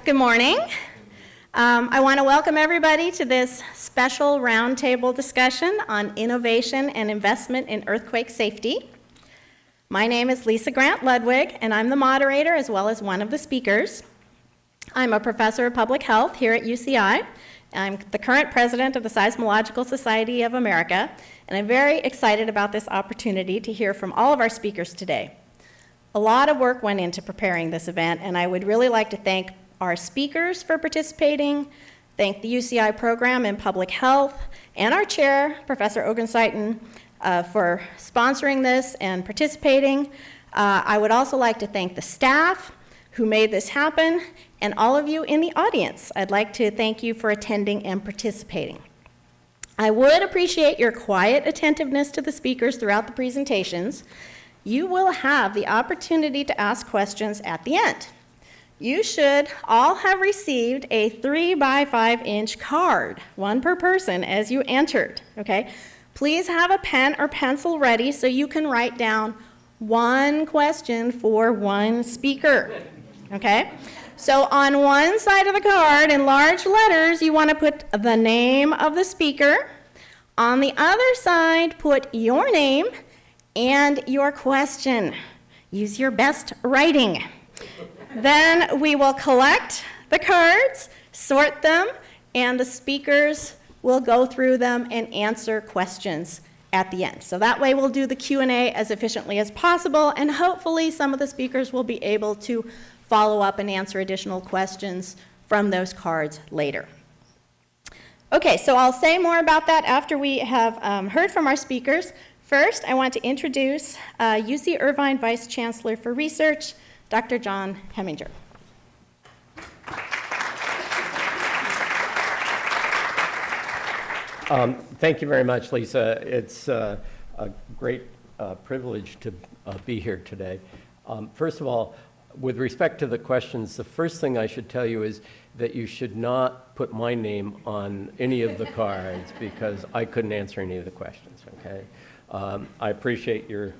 Good morning. I want to welcome everybody to this special roundtable discussion on innovation and investment in earthquake safety. My name is Lisa Grant Ludwig, and I'm the moderator as well as one of the speakers. I'm a professor of public health here at UCI. I'm the current president of the Seismological Society of America, and I'm very excited about this opportunity to hear from all of our speakers today. A lot of work went into preparing this event, and I would really like to thank our speakers for participating, thank the UCI program in public health, and our chair, Professor Ogenseiten, for sponsoring this and participating. I would also like to thank the staff who made this happen, and all of you in the audience. I'd like to thank you for attending and participating. I would appreciate your quiet attentiveness to the speakers throughout the presentations. You will have the opportunity to ask questions at the end. You should all have received a 3x5-inch card, one per person, as you entered, okay? Please have a pen or pencil ready so you can write down one question for one speaker, okay? So on one side of the card, in large letters, you want to put the name of the speaker. On the other side, put your name and your question. Use your best writing. Then we will collect the cards, sort them, and the speakers will go through them and answer questions at the end. So that way we'll do the Q&A as efficiently as possible, and hopefully some of the speakers will be able to follow up and answer additional questions from those cards later. Okay, so I'll say more about that after we have heard from our speakers. First, I want to introduce UC Irvine Vice Chancellor for Research, Dr. John Hemminger. Thank you very much, Lisa. It's a great privilege to be here today. First of all, with respect to the questions, the first thing I should tell you is that you should not put my name on any of the cards because I couldn't answer any of the questions, okay? I appreciate your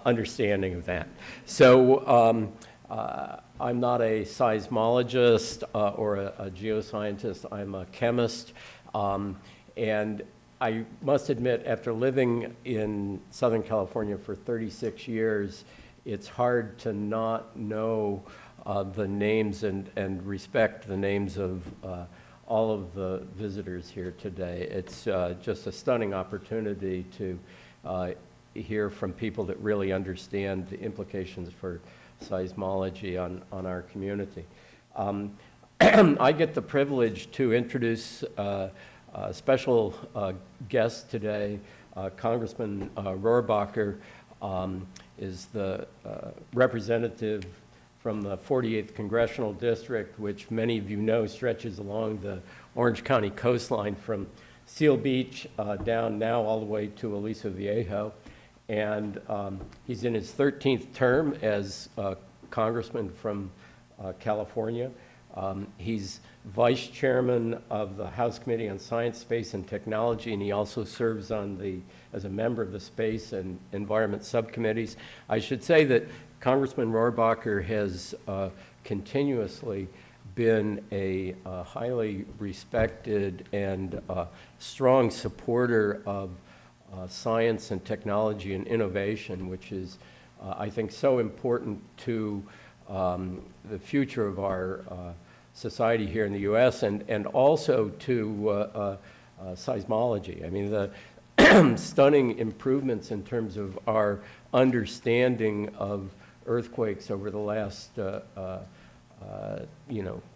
understanding of that. So I'm not a seismologist or a geoscientist. I'm a chemist. And I must admit, after living in Southern California for 36 years, it's hard to not know the names and respect the names of all of the visitors here today. It's just a stunning opportunity to hear from people that really understand the implications for seismology on our community. I get the privilege to introduce a special guest today. Congressman Rohrabacher is the representative from the 48th Congressional District, which many of you know stretches along the Orange County coastline from Seal Beach down now all the way to Aliso Viejo. And he's in his 13th term as congressman from California. He's vice chairman of the House Committee on Science, Space, and Technology, and he also serves on as a member of the Space and Environment subcommittees. I should say that Congressman Rohrabacher has continuously been a highly respected and strong supporter of science and technology and innovation, which is, I think, so important to the future of our society here in the U.S. and also to seismology. I mean, the stunning improvements in terms of our understanding of earthquakes over the last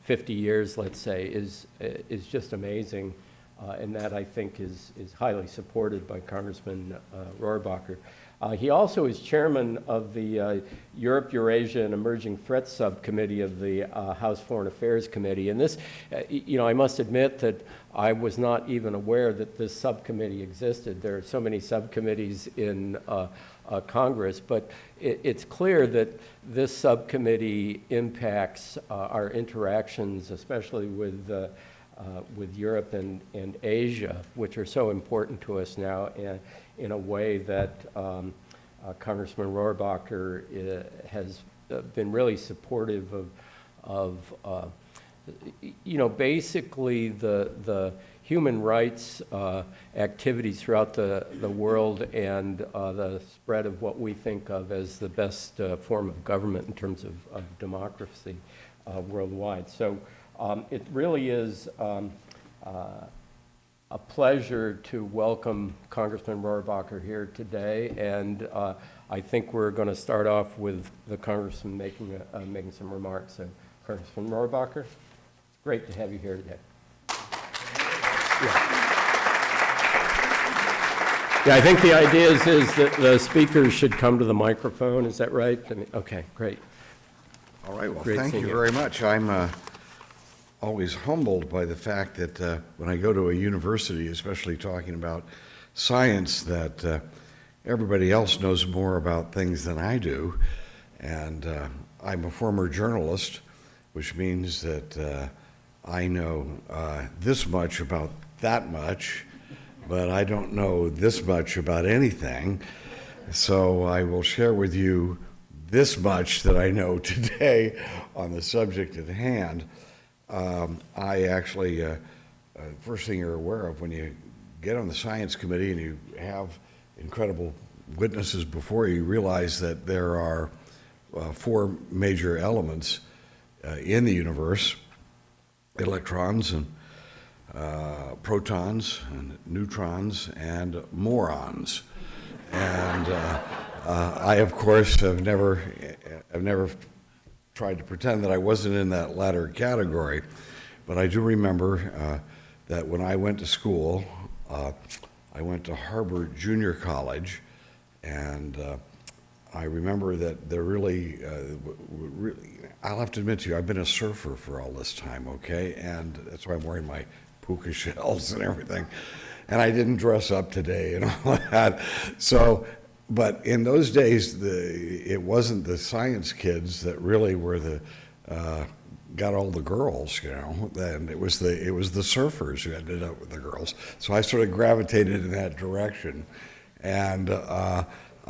50 years, let's say, is just amazing, and that I think is highly supported by Congressman Rohrabacher. He also is chairman of the Europe, Eurasia, and Emerging Threats Subcommittee of the House Foreign Affairs Committee. And this, I must admit that I was not even aware that this subcommittee existed. There are so many subcommittees in Congress, but it's clear that this subcommittee impacts our interactions, especially with Europe and Asia, which are so important to us now, in a way that Congressman Rohrabacher has been really supportive of basically the human rights activities throughout the world and the spread of what we think of as the best form of government in terms of democracy worldwide. So it really is a pleasure to welcome Congressman Rohrabacher here today, and I think we're going to start off with the Congressman making some remarks. So, Congressman Rohrabacher, it's great to have you here today. Yeah, I think the idea is that the speakers should come to the microphone. Is that right? Okay, great. All right, well, Great thank you very much. I'm always humbled by the fact that when I go to a university, especially talking about science, that everybody else knows more about things than I do. And I'm a former journalist, which means that I know this much about that much, but I don't know this much about anything. So I will share with you this much that I know today on the subject at hand. I actually, first thing you're aware of when you get on the science committee and you have incredible witnesses before you, realize that there are four major elements in the universe: electrons and protons and neutrons and morons. And I, of course, have never tried to pretend that I wasn't in that latter category, but I do remember that when I went to school, I went to Harvard Junior College, and I remember that there really, I'll have to admit to you, I've been a surfer for all this time, okay? And that's why I'm wearing my puka shells and everything. And I didn't dress up today and all that. So, but in those days, it wasn't the science kids that really were got all the girls, and it was the surfers who ended up with the girls. So I sort of gravitated in that direction. And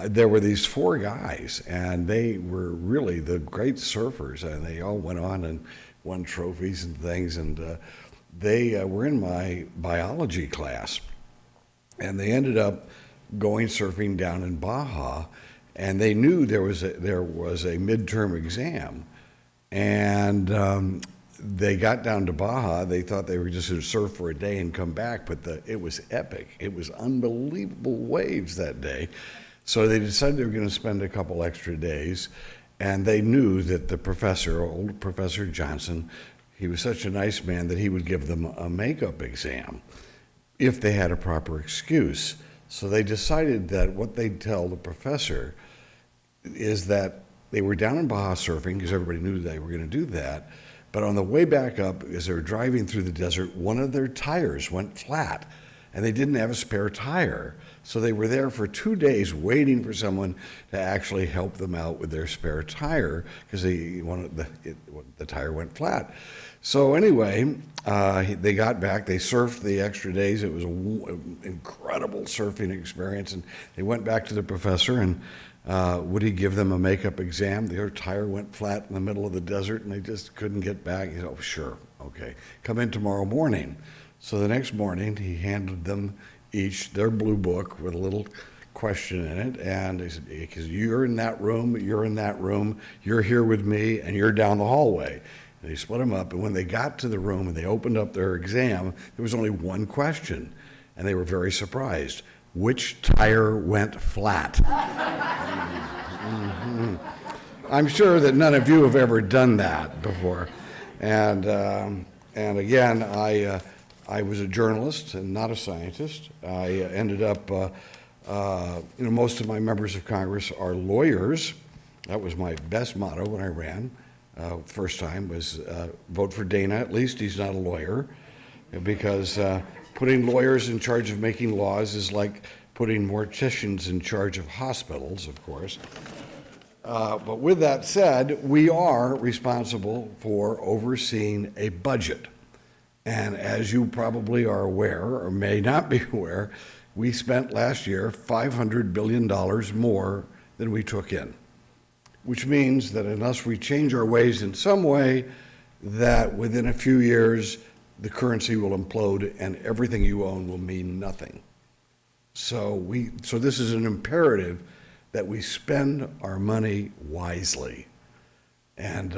there were these four guys, and they were really the great surfers, and they all went on and won trophies and things. And they were in my biology class, and they ended up going surfing down in Baja, and they knew there was a midterm exam, and they got down to Baja. They thought they were just going to surf for a day and come back, but it was epic. It was unbelievable waves that day. So they decided they were going to spend a couple extra days, and they knew that the professor, old Professor Johnson, he was such a nice man that he would give them a makeup exam if they had a proper excuse. So they decided that what they'd tell the professor is that they were down in Baja surfing, because everybody knew they were going to do that, but on the way back up, as they were driving through the desert, one of their tires went flat, and they didn't have a spare tire. So they were there for 2 days waiting for someone to actually help them out with their spare tire, because the tire went flat. So anyway, they got back, they surfed the extra days. It was an incredible surfing experience, and they went back to the professor, and would he give them a makeup exam? Their tire went flat in the middle of the desert, and they just couldn't get back. He said, "Oh, sure, okay, come in tomorrow morning." So the next morning, he handed them each their blue book with a little question in it, and he said, "Because you're in that room, you're in that room, you're here with me, and you're down the hallway." And they split them up, and when they got to the room and they opened up their exam, there was only one question, and they were very surprised. Which tire went flat? Mm-hmm. I'm sure that none of you have ever done that before. And again, I was a journalist and not a scientist. I ended up, most of my members of Congress are lawyers. That was my best motto when I ran. First time was vote for Dana. At least he's not a lawyer, because putting lawyers in charge of making laws is like putting morticians in charge of hospitals, of course. But with that said, we are responsible for overseeing a budget. And as you probably are aware, or may not be aware, we spent last year $500 billion more than we took in, which means that unless we change our ways in some way, that within a few years, the currency will implode and everything you own will mean nothing. So this is an imperative that we spend our money wisely. And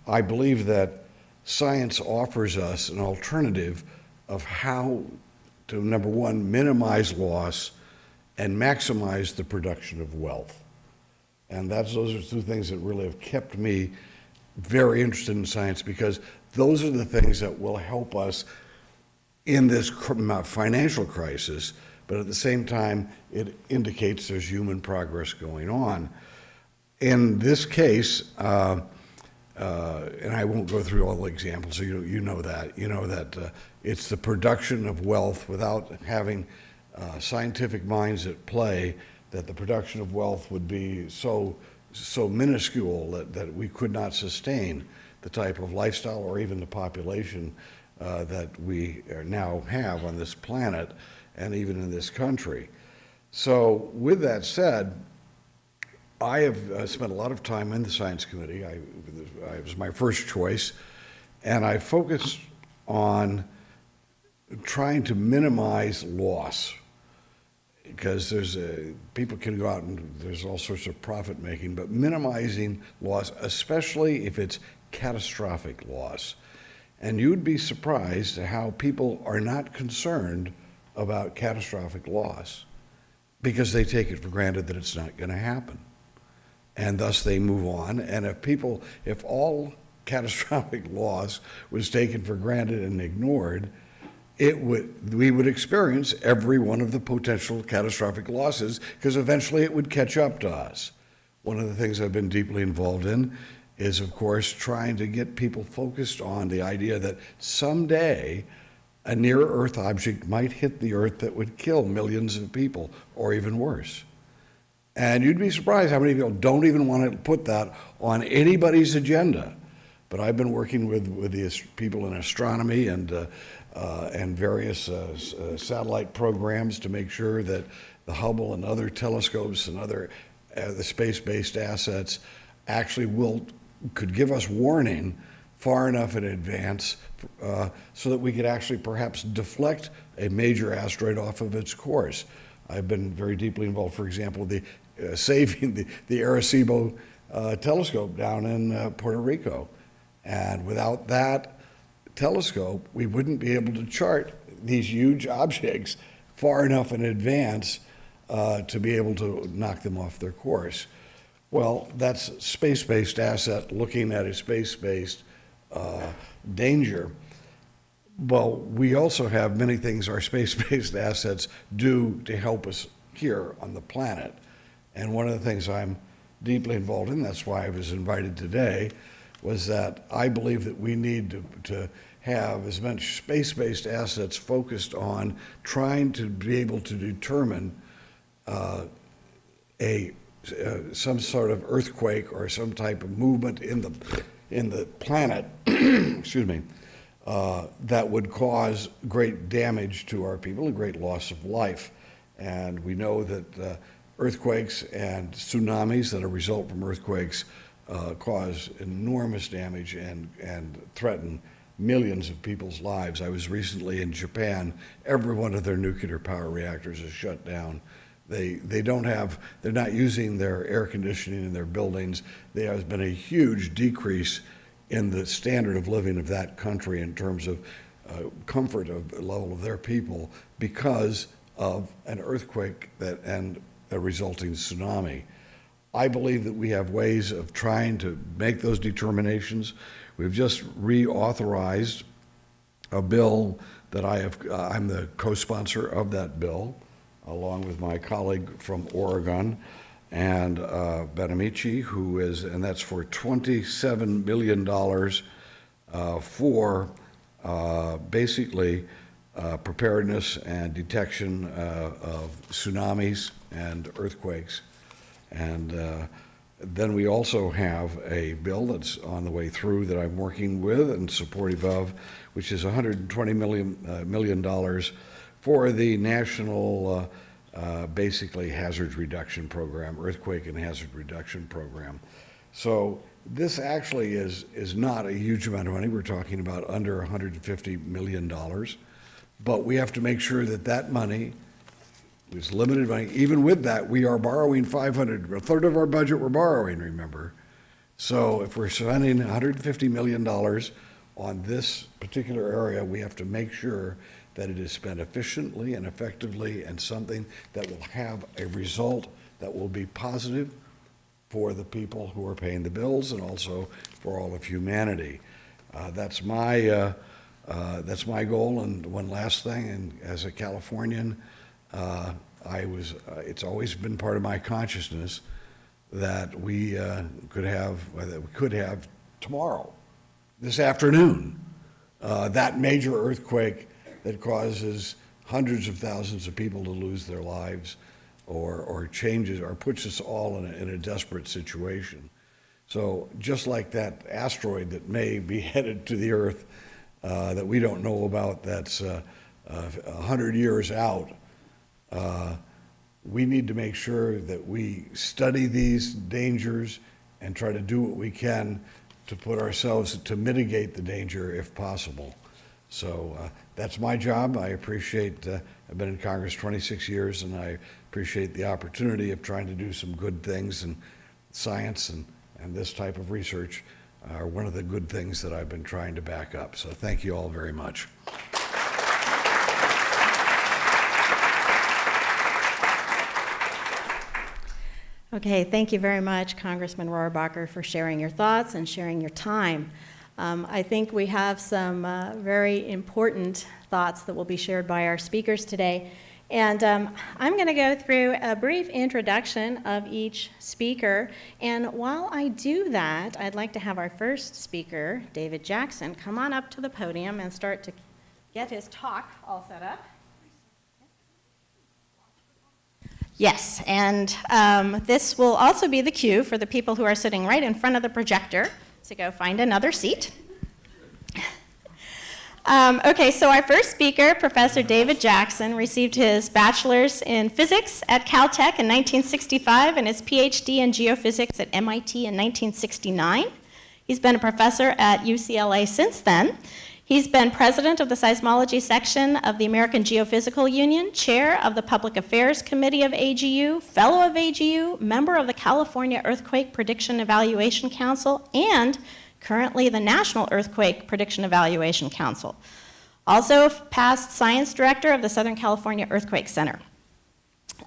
I believe that science offers us an alternative of how to, number one, minimize loss and maximize the production of wealth. And those are two things that really have kept me very interested in science, because those are the things that will help us in this financial crisis, but at the same time, it indicates there's human progress going on. In this case, and I won't go through all the examples, so you know that it's the production of wealth without having scientific minds at play, that the production of wealth would be so minuscule that we could not sustain the type of lifestyle or even the population that we now have on this planet and even in this country. So with that said, I have spent a lot of time in the Science Committee. It was my first choice, and I focused on trying to minimize loss, because people can go out and there's all sorts of profit making, but minimizing loss, especially if it's catastrophic loss. And you'd be surprised at how people are not concerned about catastrophic loss because they take it for granted that it's not going to happen. And thus they move on. And if all catastrophic loss was taken for granted and ignored, we would experience every one of the potential catastrophic losses, because eventually it would catch up to us. One of the things I've been deeply involved in is, of course, trying to get people focused on the idea that someday a near-Earth object might hit the Earth that would kill millions of people, or even worse. And you'd be surprised how many people don't even want to put that on anybody's agenda. But I've been working with these people in astronomy and various satellite programs to make sure that the Hubble and other telescopes and other the space-based assets actually could give us warning far enough in advance so that we could actually perhaps deflect a major asteroid off of its course. I've been very deeply involved, for example, saving the Arecibo telescope down in Puerto Rico. And without that telescope, we wouldn't be able to chart these huge objects far enough in advance to be able to knock them off their course. Well, that's space-based asset looking at a space-based danger. Well, we also have many things our space-based assets do to help us here on the planet. And one of the things I'm deeply involved in, that's why I was invited today, was that I believe that we need to have as much space-based assets focused on trying to be able to determine some sort of earthquake or some type of movement in the planet, excuse me, that would cause great damage to our people, a great loss of life. And we know that earthquakes and tsunamis that are result from earthquakes cause enormous damage and threaten millions of people's lives. I was recently in Japan. Every one of their nuclear power reactors is shut down. They're not using their air conditioning in their buildings. There has been a huge decrease in the standard of living of that country in terms of comfort of the level of their people because of an earthquake and a resulting tsunami. I believe that we have ways of trying to make those determinations. We've just reauthorized a bill that I'm the co-sponsor of that bill, along with my colleague from Oregon, and Ben Amici, and that's for $27 million for basically preparedness and detection of tsunamis and earthquakes. And then we also have a bill that's on the way through that I'm working with and supportive of, which is $120 million for the national basically hazard reduction program, earthquake and hazard reduction program. So this actually is not a huge amount of money. We're talking about under $150 million. But we have to make sure that that money is limited money. Even with that, we are borrowing a third of our budget we're borrowing, remember. So if we're spending $150 million on this particular area, we have to make sure that it is spent efficiently and effectively and something that will have a result that will be positive for the people who are paying the bills and also for all of humanity. That's my goal. And one last thing, and as a Californian, it's always been part of my consciousness that we could have tomorrow, this afternoon, that major earthquake that causes hundreds of thousands of people to lose their lives or changes or puts us all in a desperate situation. So just like that asteroid that may be headed to the Earth that we don't know about, that's 100 years out, we need to make sure that we study these dangers and try to do what we can to put ourselves to mitigate the danger if possible. So that's my job. I appreciate, I've been in Congress 26 years, and I appreciate the opportunity of trying to do some good things, and science and this type of research are one of the good things that I've been trying to back up. So thank you all very much. Okay, thank you very much, Congressman Rohrabacher, for sharing your thoughts and sharing your time. I think we have some very important thoughts that will be shared by our speakers today. And I'm going to go through a brief introduction of each speaker. And while I do that, I'd like to have our first speaker, David Jackson, come on up to the podium and start to get his talk all set up. Yes, and this will also be the cue for the people who are sitting right in front of the projector to go find another seat. Okay, so our first speaker, Professor David Jackson, received his bachelor's in physics at Caltech in 1965 and his PhD in geophysics at MIT in 1969. He's been a professor at UCLA since then. He's been president of the seismology section of the American Geophysical Union, chair of the Public Affairs Committee of AGU, fellow of AGU, member of the California Earthquake Prediction Evaluation Council, and currently the National Earthquake Prediction Evaluation Council. Also past science director of the Southern California Earthquake Center.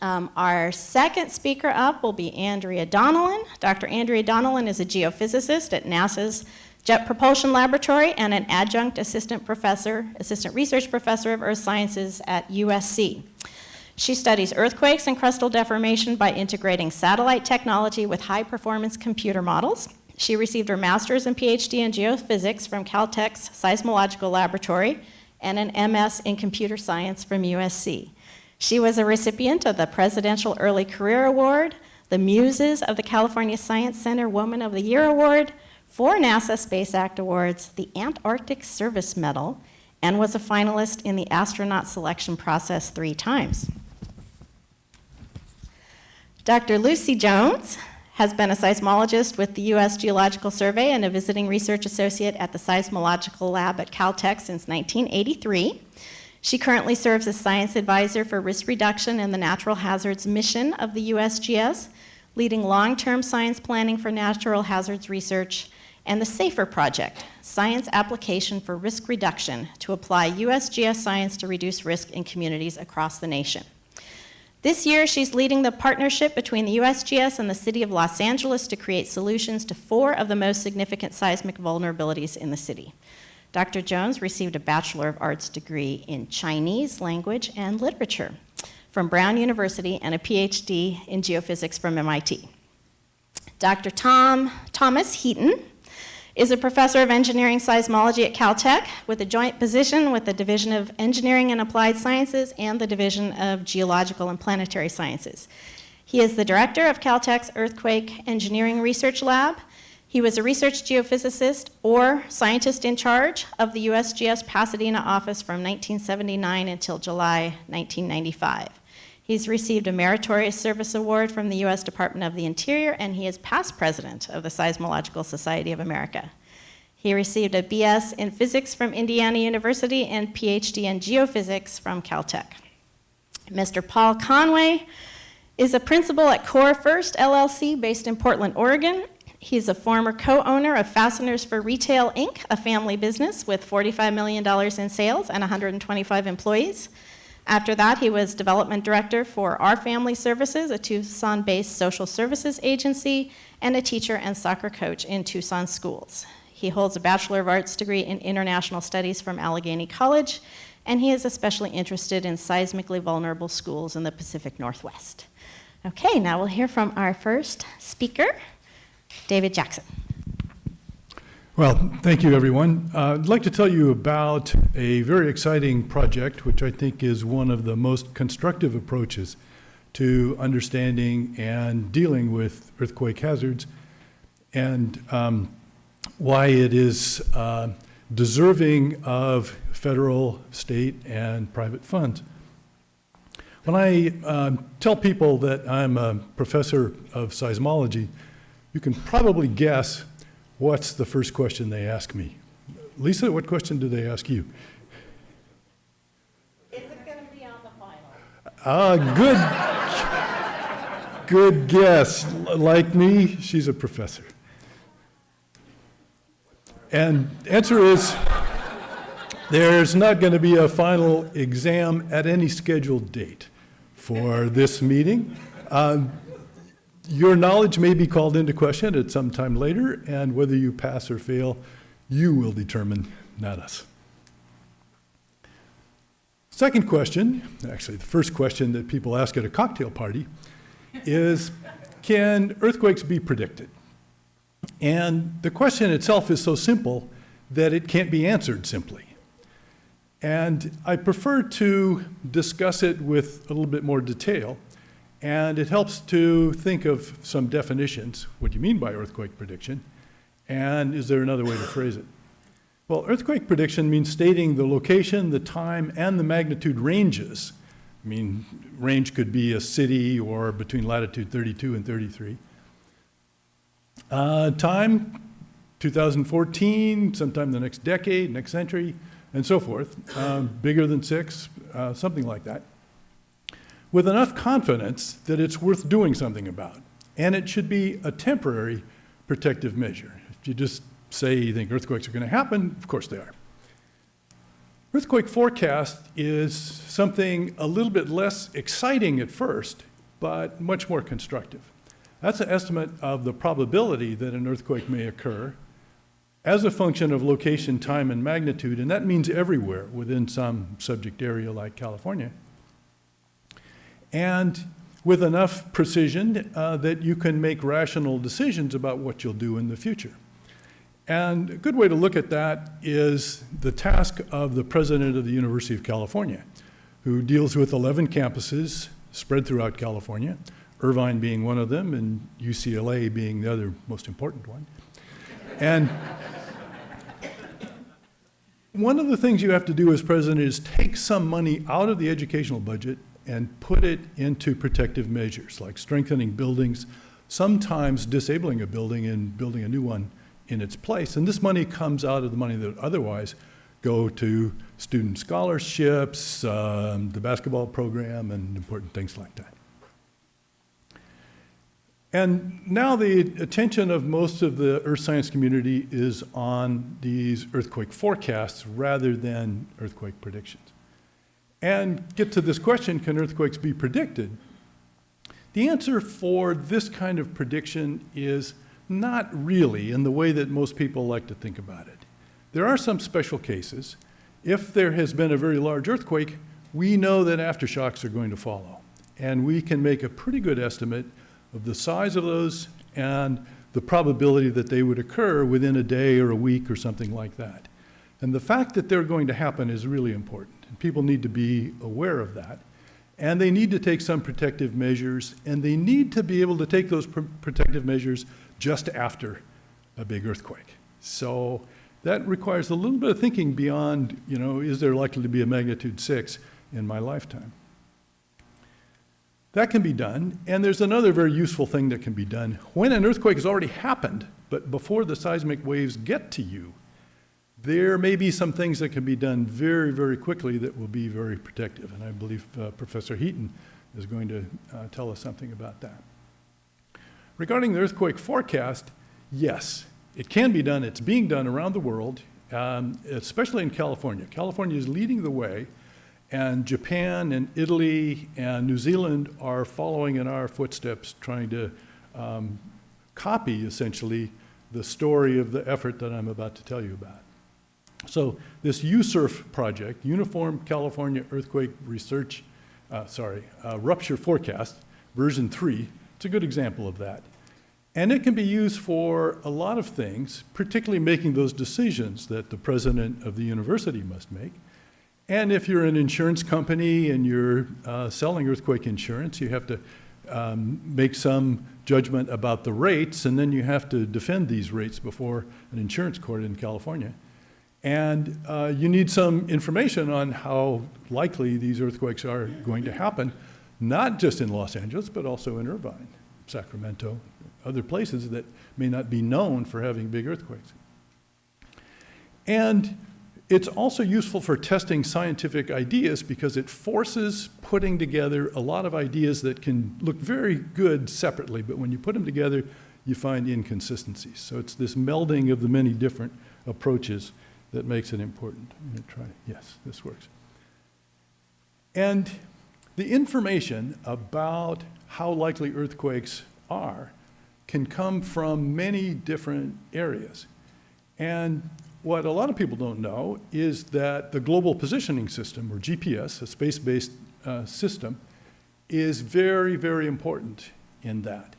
Our second speaker up will be Andrea Donnellan. Dr. Andrea Donnellan is a geophysicist at NASA's Jet Propulsion Laboratory and an adjunct assistant research professor of earth sciences at USC. She studies earthquakes and crustal deformation by integrating satellite technology with high-performance computer models. She received her master's and PhD in geophysics from Caltech's Seismological Laboratory and an MS in computer science from USC. She was a recipient of the Presidential Early Career Award, the Muses of the California Science Center Woman of the Year Award, 4 NASA Space Act Awards, the Antarctic Service Medal, and was a finalist in the astronaut selection process 3 times. Dr. Lucy Jones has been a seismologist with the U.S. Geological Survey and a visiting research associate at the Seismological Lab at Caltech since 1983. She currently serves as science advisor for risk reduction in the natural hazards mission of the USGS, leading long-term science planning for natural hazards research, and the SAFER project, Science Application for Risk Reduction, to apply USGS science to reduce risk in communities across the nation. This year, she's leading the partnership between the USGS and the City of Los Angeles to create solutions to 4 of the most significant seismic vulnerabilities in the city. Dr. Jones received a Bachelor of Arts degree in Chinese language and literature from Brown University and a PhD in geophysics from MIT. Dr. Thomas Heaton is a professor of engineering seismology at Caltech with a joint position with the Division of Engineering and Applied Sciences and the Division of Geological and Planetary Sciences. He is the director of Caltech's Earthquake Engineering Research Lab. He was a research geophysicist or scientist in charge of the USGS Pasadena office from 1979 until July 1995. He's received a Meritorious Service Award from the U.S. Department of the Interior, and he is past president of the Seismological Society of America. He received a BS in physics from Indiana University and PhD in geophysics from Caltech. Mr. Paul Conway is a principal at CoreFirst, LLC, based in Portland, Oregon. He's a former co-owner of Fasteners for Retail, Inc., a family business with $45 million in sales and 125 employees. After that, he was development director for Our Family Services, a Tucson-based social services agency, and a teacher and soccer coach in Tucson schools. He holds a Bachelor of Arts degree in International Studies from Allegheny College, and he is especially interested in seismically vulnerable schools in the Pacific Northwest. Okay, now we'll hear from our first speaker, David Jackson. Well, thank you, everyone. I'd like to tell you about a very exciting project, which I think is one of the most constructive approaches to understanding and dealing with earthquake hazards, and why it is deserving of federal, state, and private funds. When I tell people that I'm a professor of seismology, you can probably guess what's the first question they ask me. Lisa, what question do they ask you? Is it going to be on the final? Good guess. Like me, she's a professor. And answer is, there's not going to be a final exam at any scheduled date for this meeting. Your knowledge may be called into question at some time later, and whether you pass or fail, you will determine, not us. Second question, actually the first question that people ask at a cocktail party, is can earthquakes be predicted? And the question itself is so simple that it can't be answered simply. And I prefer to discuss it with a little bit more detail. And it helps to think of some definitions. What do you mean by earthquake prediction? And is there another way to phrase it? Well, earthquake prediction means stating the location, the time, and the magnitude ranges. I mean, range could be a city or between latitude 32 and 33. Time, 2014, sometime the next decade, next century, and so forth. Bigger than 6, something like that, with enough confidence that it's worth doing something about. And it should be a temporary protective measure. If you just say you think earthquakes are going to happen, of course they are. Earthquake forecast is something a little bit less exciting at first, but much more constructive. That's an estimate of the probability that an earthquake may occur as a function of location, time, and magnitude, and that means everywhere within some subject area like California. And with enough precision that you can make rational decisions about what you'll do in the future. And a good way to look at that is the task of the president of the University of California, who deals with 11 campuses spread throughout California, Irvine being one of them, and UCLA being the other most important one. And one of the things you have to do as president is take some money out of the educational budget and put it into protective measures, like strengthening buildings, sometimes disabling a building and building a new one in its place. And this money comes out of the money that would otherwise go to student scholarships, the basketball program, and important things like that. And now the attention of most of the earth science community is on these earthquake forecasts rather than earthquake predictions. And get to this question, can earthquakes be predicted? The answer for this kind of prediction is not really in the way that most people like to think about it. There are some special cases. If there has been a very large earthquake, we know that aftershocks are going to follow. And we can make a pretty good estimate of the size of those and the probability that they would occur within a day or a week or something like that. And the fact that they're going to happen is really important. And people need to be aware of that. And they need to take some protective measures, and they need to be able to take those protective measures just after a big earthquake. So that requires a little bit of thinking beyond, is there likely to be a magnitude 6 in my lifetime? That can be done, and there's another very useful thing that can be done. When an earthquake has already happened, but before the seismic waves get to you, there may be some things that can be done very, very quickly that will be very protective, and I believe Professor Heaton is going to tell us something about that. Regarding the earthquake forecast, yes, it can be done. It's being done around the world, especially in California. California is leading the way, and Japan and Italy and New Zealand are following in our footsteps, trying to copy, essentially, the story of the effort that I'm about to tell you about. So this USERF project, Uniform California Earthquake Rupture Forecast, version 3, it's a good example of that. And it can be used for a lot of things, particularly making those decisions that the president of the university must make. And if you're an insurance company and you're selling earthquake insurance, you have to make some judgment about the rates, and then you have to defend these rates before an insurance court in California. And you need some information on how likely these earthquakes are going to happen, not just in Los Angeles, but also in Irvine, Sacramento, other places that may not be known for having big earthquakes. And it's also useful for testing scientific ideas because it forces putting together a lot of ideas that can look very good separately, but when you put them together, you find inconsistencies. So it's this melding of the many different approaches that makes it important. I'm going to try, yes, this works. And the information about how likely earthquakes are can come from many different areas. And what a lot of people don't know is that the Global Positioning System, or GPS, a space-based system, is very, very important in that.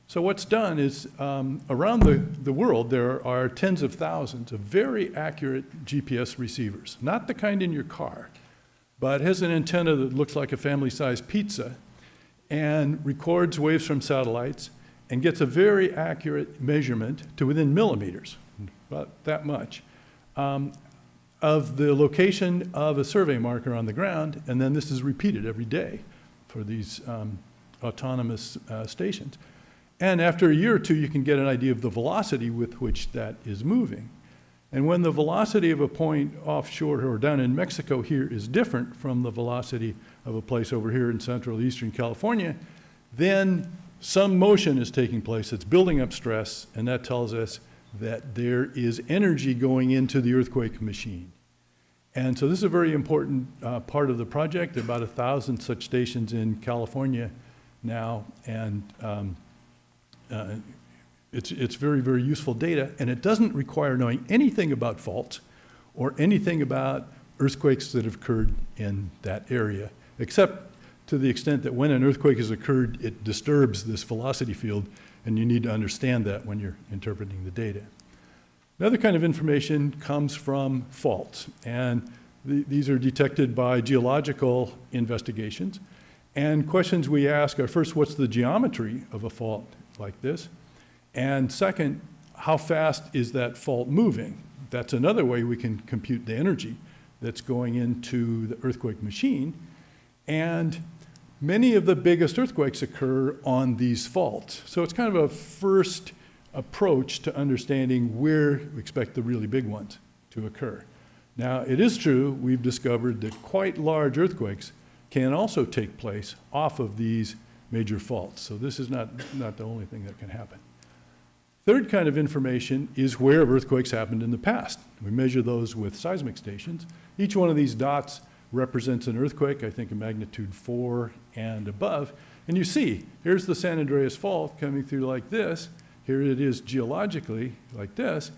So what's done is around the world, there are tens of thousands of very accurate GPS receivers, not the kind in your car, but has an antenna that looks like a family-sized pizza and records waves from satellites and gets a very accurate measurement to within millimeters, about that much, of the location of a survey marker on the ground, and then this is repeated every day for these autonomous stations. And after a year or two, you can get an idea of the velocity with which that is moving. And when the velocity of a point offshore or down in Mexico here is different from the velocity of a place over here in central eastern California, then some motion is taking place. It's building up stress, and that tells us that there is energy going into the earthquake machine. And so this is a very important part of the project. There are about 1,000 such stations in California now, and it's very, very useful data, and it doesn't require knowing anything about faults or anything about earthquakes that have occurred in that area, except to the extent that when an earthquake has occurred, it disturbs this velocity field, and you need to understand that when you're interpreting the data. Another kind of information comes from faults, and these are detected by geological investigations. And questions we ask are, first, what's the geometry of a fault like this? And second, how fast is that fault moving? That's another way we can compute the energy that's going into the earthquake machine. And many of the biggest earthquakes occur on these faults. So it's kind of a first approach to understanding where we expect the really big ones to occur. Now, it is true, we've discovered that quite large earthquakes can also take place off of these major faults. So this is not the only thing that can happen. Third kind of information is where earthquakes happened in the past. We measure those with seismic stations. Each one of these dots represents an earthquake, I think a magnitude 4 and above. And you see, here's the San Andreas Fault coming through like this. Here it is geologically like this.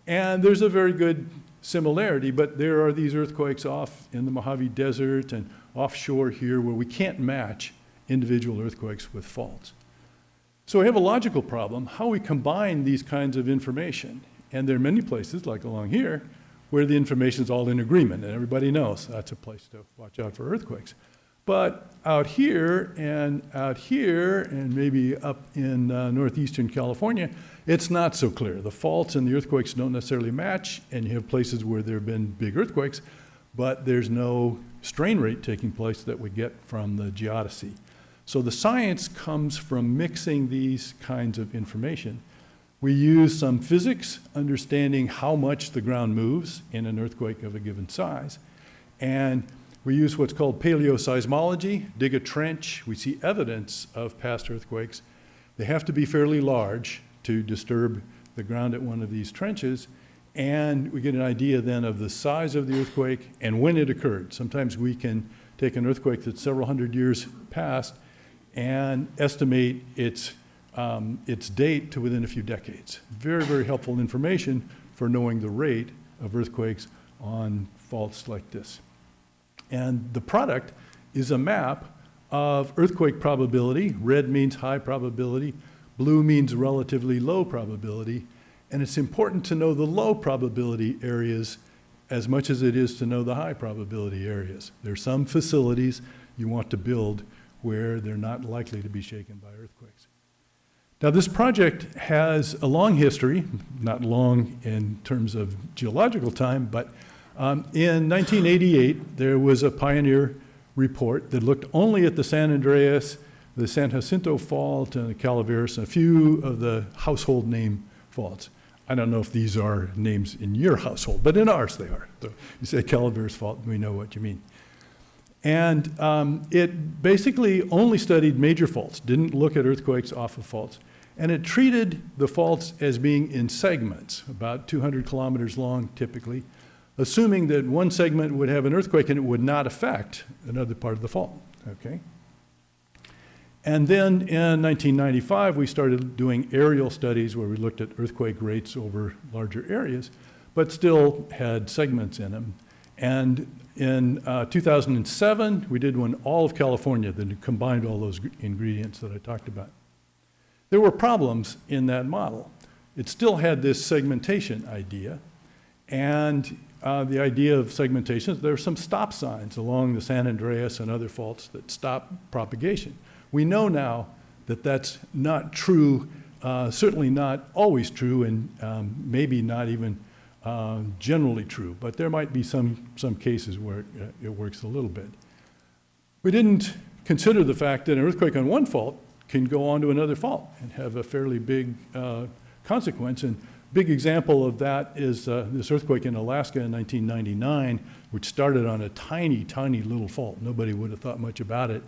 And there's a very good similarity, but there are these earthquakes off in the Mojave Desert and offshore here where we can't match individual earthquakes with faults. So we have a logical problem, how we combine these kinds of information. And there are many places, like along here, where the information is all in agreement, and everybody knows that's a place to watch out for earthquakes. But out here, and maybe up in northeastern California, it's not so clear. The faults and the earthquakes don't necessarily match, and you have places where there have been big earthquakes, but there's no strain rate taking place that we get from the geodesy. So the science comes from mixing these kinds of information. We use some physics, understanding how much the ground moves in an earthquake of a given size. And we use what's called paleoseismology, dig a trench. We see evidence of past earthquakes. They have to be fairly large to disturb the ground at one of these trenches. And we get an idea then of the size of the earthquake and when it occurred. Sometimes we can take an earthquake that's several hundred years past and estimate its date to within a few decades. Very, very helpful information for knowing the rate of earthquakes on faults like this. And the product is a map of earthquake probability. Red means high probability, blue means relatively low probability, and it's important to know the low probability areas as much as it is to know the high probability areas. There are some facilities you want to build where they're not likely to be shaken by earthquakes. Now, this project has a long history, not long in terms of geological time, but in 1988, there was a pioneer report that looked only at the San Andreas, the San Jacinto Fault, and the Calaveras, and a few of the household name faults. I don't know if these are names in your household, but in ours they are. So you say Calaveras Fault, we know what you mean. And it basically only studied major faults, didn't look at earthquakes off of faults. And it treated the faults as being in segments, about 200 kilometers long typically, assuming that one segment would have an earthquake and it would not affect another part of the fault, okay? And then in 1995, we started doing aerial studies where we looked at earthquake rates over larger areas, but still had segments in them. And in 2007, we did one all of California that combined all those ingredients that I talked about. There were problems in that model. It still had this segmentation idea, and the idea of segmentation, there are some stop signs along the San Andreas and other faults that stop propagation. We know now that that's not true, certainly not always true, and maybe not even generally true, but there might be some cases where it works a little bit. We didn't consider the fact that an earthquake on one fault can go on to another fault and have a fairly big consequence. And big example of that is this earthquake in Alaska in 1999, which started on a tiny, tiny little fault. Nobody would have thought much about it.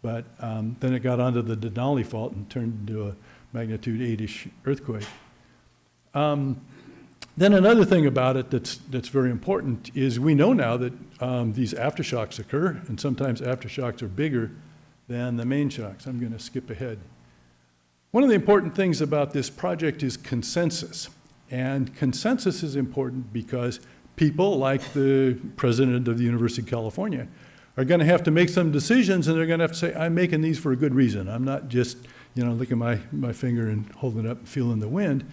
But then it got onto the Denali Fault and turned into a magnitude 8-ish earthquake. Then another thing about it that's very important is we know now that these aftershocks occur, and sometimes aftershocks are bigger than the main shocks. I'm going to skip ahead. One of the important things about this project is consensus. And consensus is important because people like the president of the University of California are going to have to make some decisions, and they're going to have to say, I'm making these for a good reason. I'm not just, licking my finger and holding it up and feeling the wind.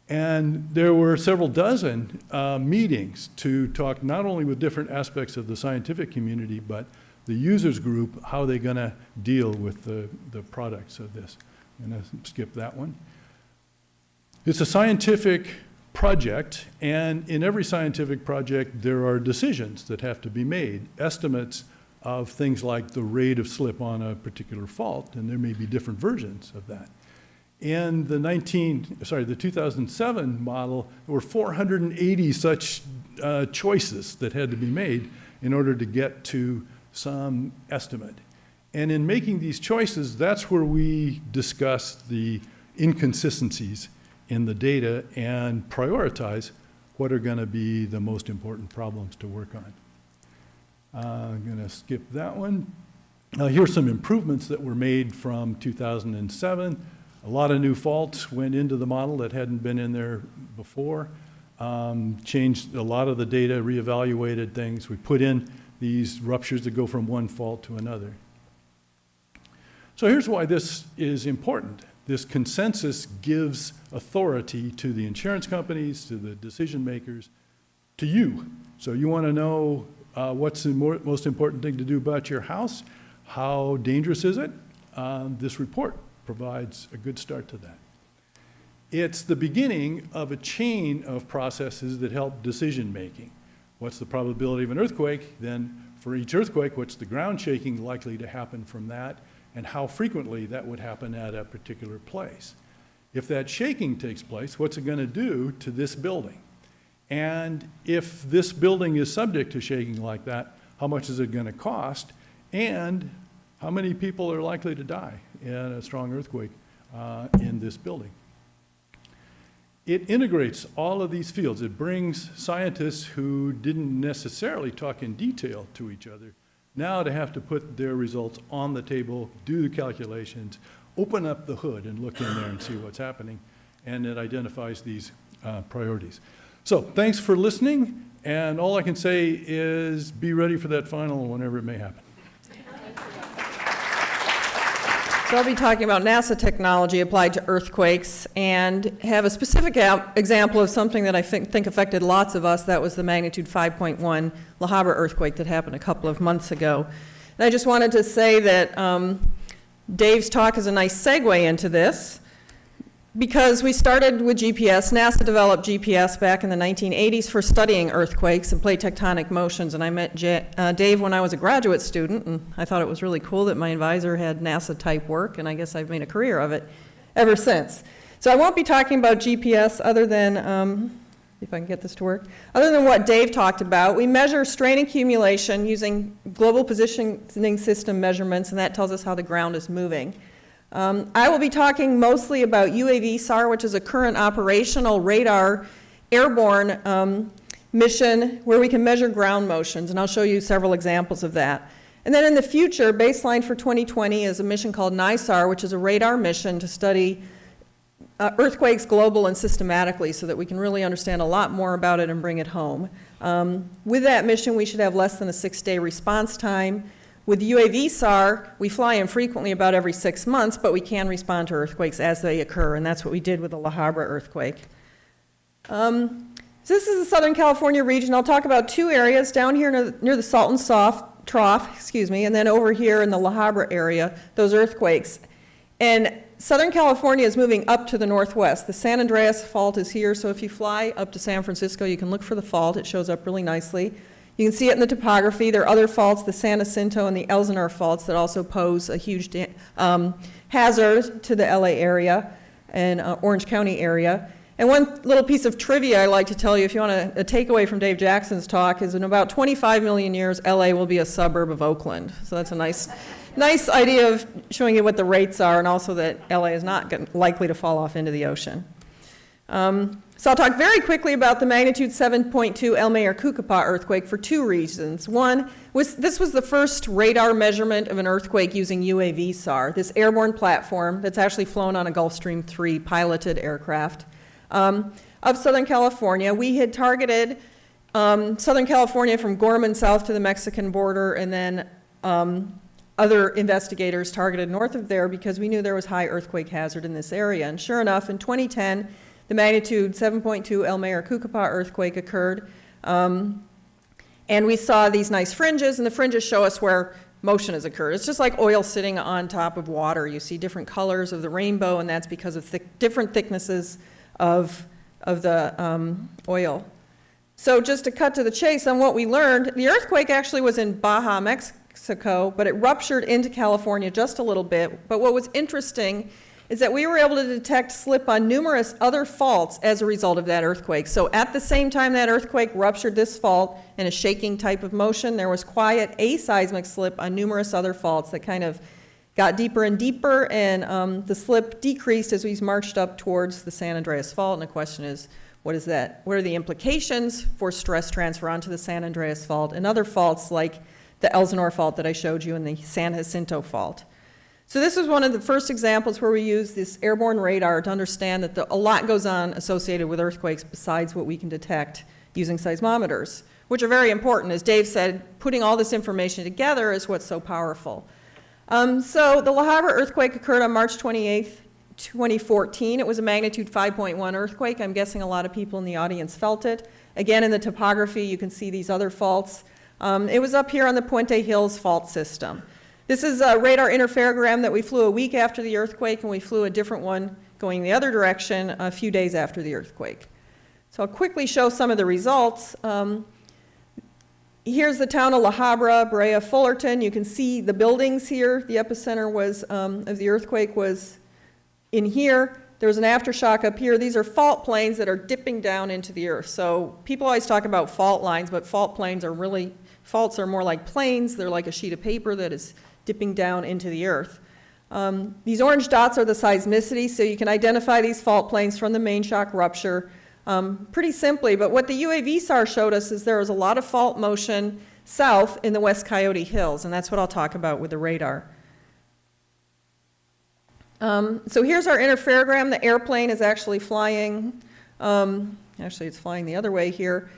And there were several dozen meetings to talk not only with different aspects of the scientific community, but the users group, how they're going to deal with the products of this. I'm going to skip that one. It's a scientific project, and in every scientific project, there are decisions that have to be made, estimates of things like the rate of slip on a particular fault, and there may be different versions of that. In the 2007 model, there were 480 such choices that had to be made in order to get to some estimate. And in making these choices, that's where we discuss the inconsistencies in the data and prioritize what are going to be the most important problems to work on. I'm going to skip that one. Here's some improvements that were made from 2007. A lot of new faults went into the model that hadn't been in there before. Changed a lot of the data, reevaluated things. We put in these ruptures that go from one fault to another. So here's why this is important. This consensus gives authority to the insurance companies, to the decision makers, to you. So you want to know what's the most important thing to do about your house? How dangerous is it? This report provides a good start to that. It's the beginning of a chain of processes that help decision making. What's the probability of an earthquake? Then for each earthquake, what's the ground shaking likely to happen from that? and how frequently that would happen at a particular place. If that shaking takes place, what's it going to do to this building? And if this building is subject to shaking like that, how much is it going to cost? And how many people are likely to die in a strong earthquake in this building? It integrates all of these fields. It brings scientists who didn't necessarily talk in detail to each other now to have to put their results on the table, do the calculations, open up the hood and look in there and see what's happening, and it identifies these priorities. So thanks for listening, and all I can say is be ready for that final whenever it may happen. So I'll be talking about NASA technology applied to earthquakes and have a specific example of something that I think affected lots of us. That was the magnitude 5.1 La Habra earthquake that happened a couple of months ago. And I just wanted to say that Dave's talk is a nice segue into this, because we started with GPS. NASA developed GPS back in the 1980s for studying earthquakes and plate tectonic motions, and I met Dave when I was a graduate student, and I thought it was really cool that my advisor had NASA-type work, and I guess I've made a career of it ever since. So I won't be talking about GPS other than, if I can get this to work, other than what Dave talked about. We measure strain accumulation using global positioning system measurements, and that tells us how the ground is moving. I will be talking mostly about UAV SAR, which is a current operational radar airborne mission where we can measure ground motions, and I'll show you several examples of that. And then in the future, baseline for 2020 is a mission called NISAR, which is a radar mission to study earthquakes global and systematically so that we can really understand a lot more about it and bring it home. With that mission, we should have less than a 6-day response time. With UAV SAR, we fly infrequently, about every 6 months, but we can respond to earthquakes as they occur, and that's what we did with the La Habra earthquake. So this is the Southern California region. I'll talk about two areas, down here near the Salton Trough, and then over here in the La Habra area, those earthquakes. And Southern California is moving up to the northwest. The San Andreas Fault is here, so if you fly up to San Francisco, you can look for the fault. It shows up really nicely. You can see it in the topography. There are other faults, the San Jacinto and the Elsinore faults, that also pose a huge hazard to the LA area and Orange County area. And one little piece of trivia I like to tell you, if you want a takeaway from Dave Jackson's talk, is in about 25 million years, LA will be a suburb of Oakland. So that's a nice idea of showing you what the rates are, and also that LA is not likely to fall off into the ocean. So I'll talk very quickly about the magnitude 7.2 El Mayor-Cucapá earthquake for two reasons. One, this was the first radar measurement of an earthquake using UAV SAR, this airborne platform that's actually flown on a Gulfstream 3 piloted aircraft of Southern California. We had targeted Southern California from Gorman south to the Mexican border, and then other investigators targeted north of there because we knew there was high earthquake hazard in this area. And sure enough, in 2010, the magnitude 7.2 El Mayor-Cucapá earthquake occurred, and we saw these nice fringes, and the fringes show us where motion has occurred. It's just like oil sitting on top of water. You see different colors of the rainbow, and that's because of different thicknesses of the oil. So just to cut to the chase on what we learned, the earthquake actually was in Baja, Mexico, but it ruptured into California just a little bit. But what was interesting is that we were able to detect slip on numerous other faults as a result of that earthquake. So at the same time that earthquake ruptured this fault in a shaking type of motion, there was quiet aseismic slip on numerous other faults that kind of got deeper and deeper, and the slip decreased as we marched up towards the San Andreas Fault. And the question is, what is that? What are the implications for stress transfer onto the San Andreas Fault and other faults like the Elsinore Fault that I showed you and the San Jacinto Fault? So this was one of the first examples where we used this airborne radar to understand that a lot goes on associated with earthquakes besides what we can detect using seismometers, which are very important. As Dave said, putting all this information together is what's so powerful. So the La Habra earthquake occurred on March 28th, 2014. It was a magnitude 5.1 earthquake. I'm guessing a lot of people in the audience felt it. Again, in the topography, you can see these other faults. It was up here on the Puente Hills fault system. This is a radar interferogram that we flew a week after the earthquake, and we flew a different one going the other direction a few days after the earthquake. So I'll quickly show some of the results. Here's the town of La Habra, Brea, Fullerton. You can see the buildings here. The epicenter was of the earthquake was in here. There was an aftershock up here. These are fault planes that are dipping down into the earth. So people always talk about fault lines, but faults are more like planes. They're like a sheet of paper that is dipping down into the earth. These orange dots are the seismicity, so you can identify these fault planes from the main shock rupture pretty simply. But what the UAV SAR showed us is there was a lot of fault motion south in the West Coyote Hills, and that's what I'll talk about with the radar. So here's our interferogram. The airplane is actually flying, actually it's flying the other way here,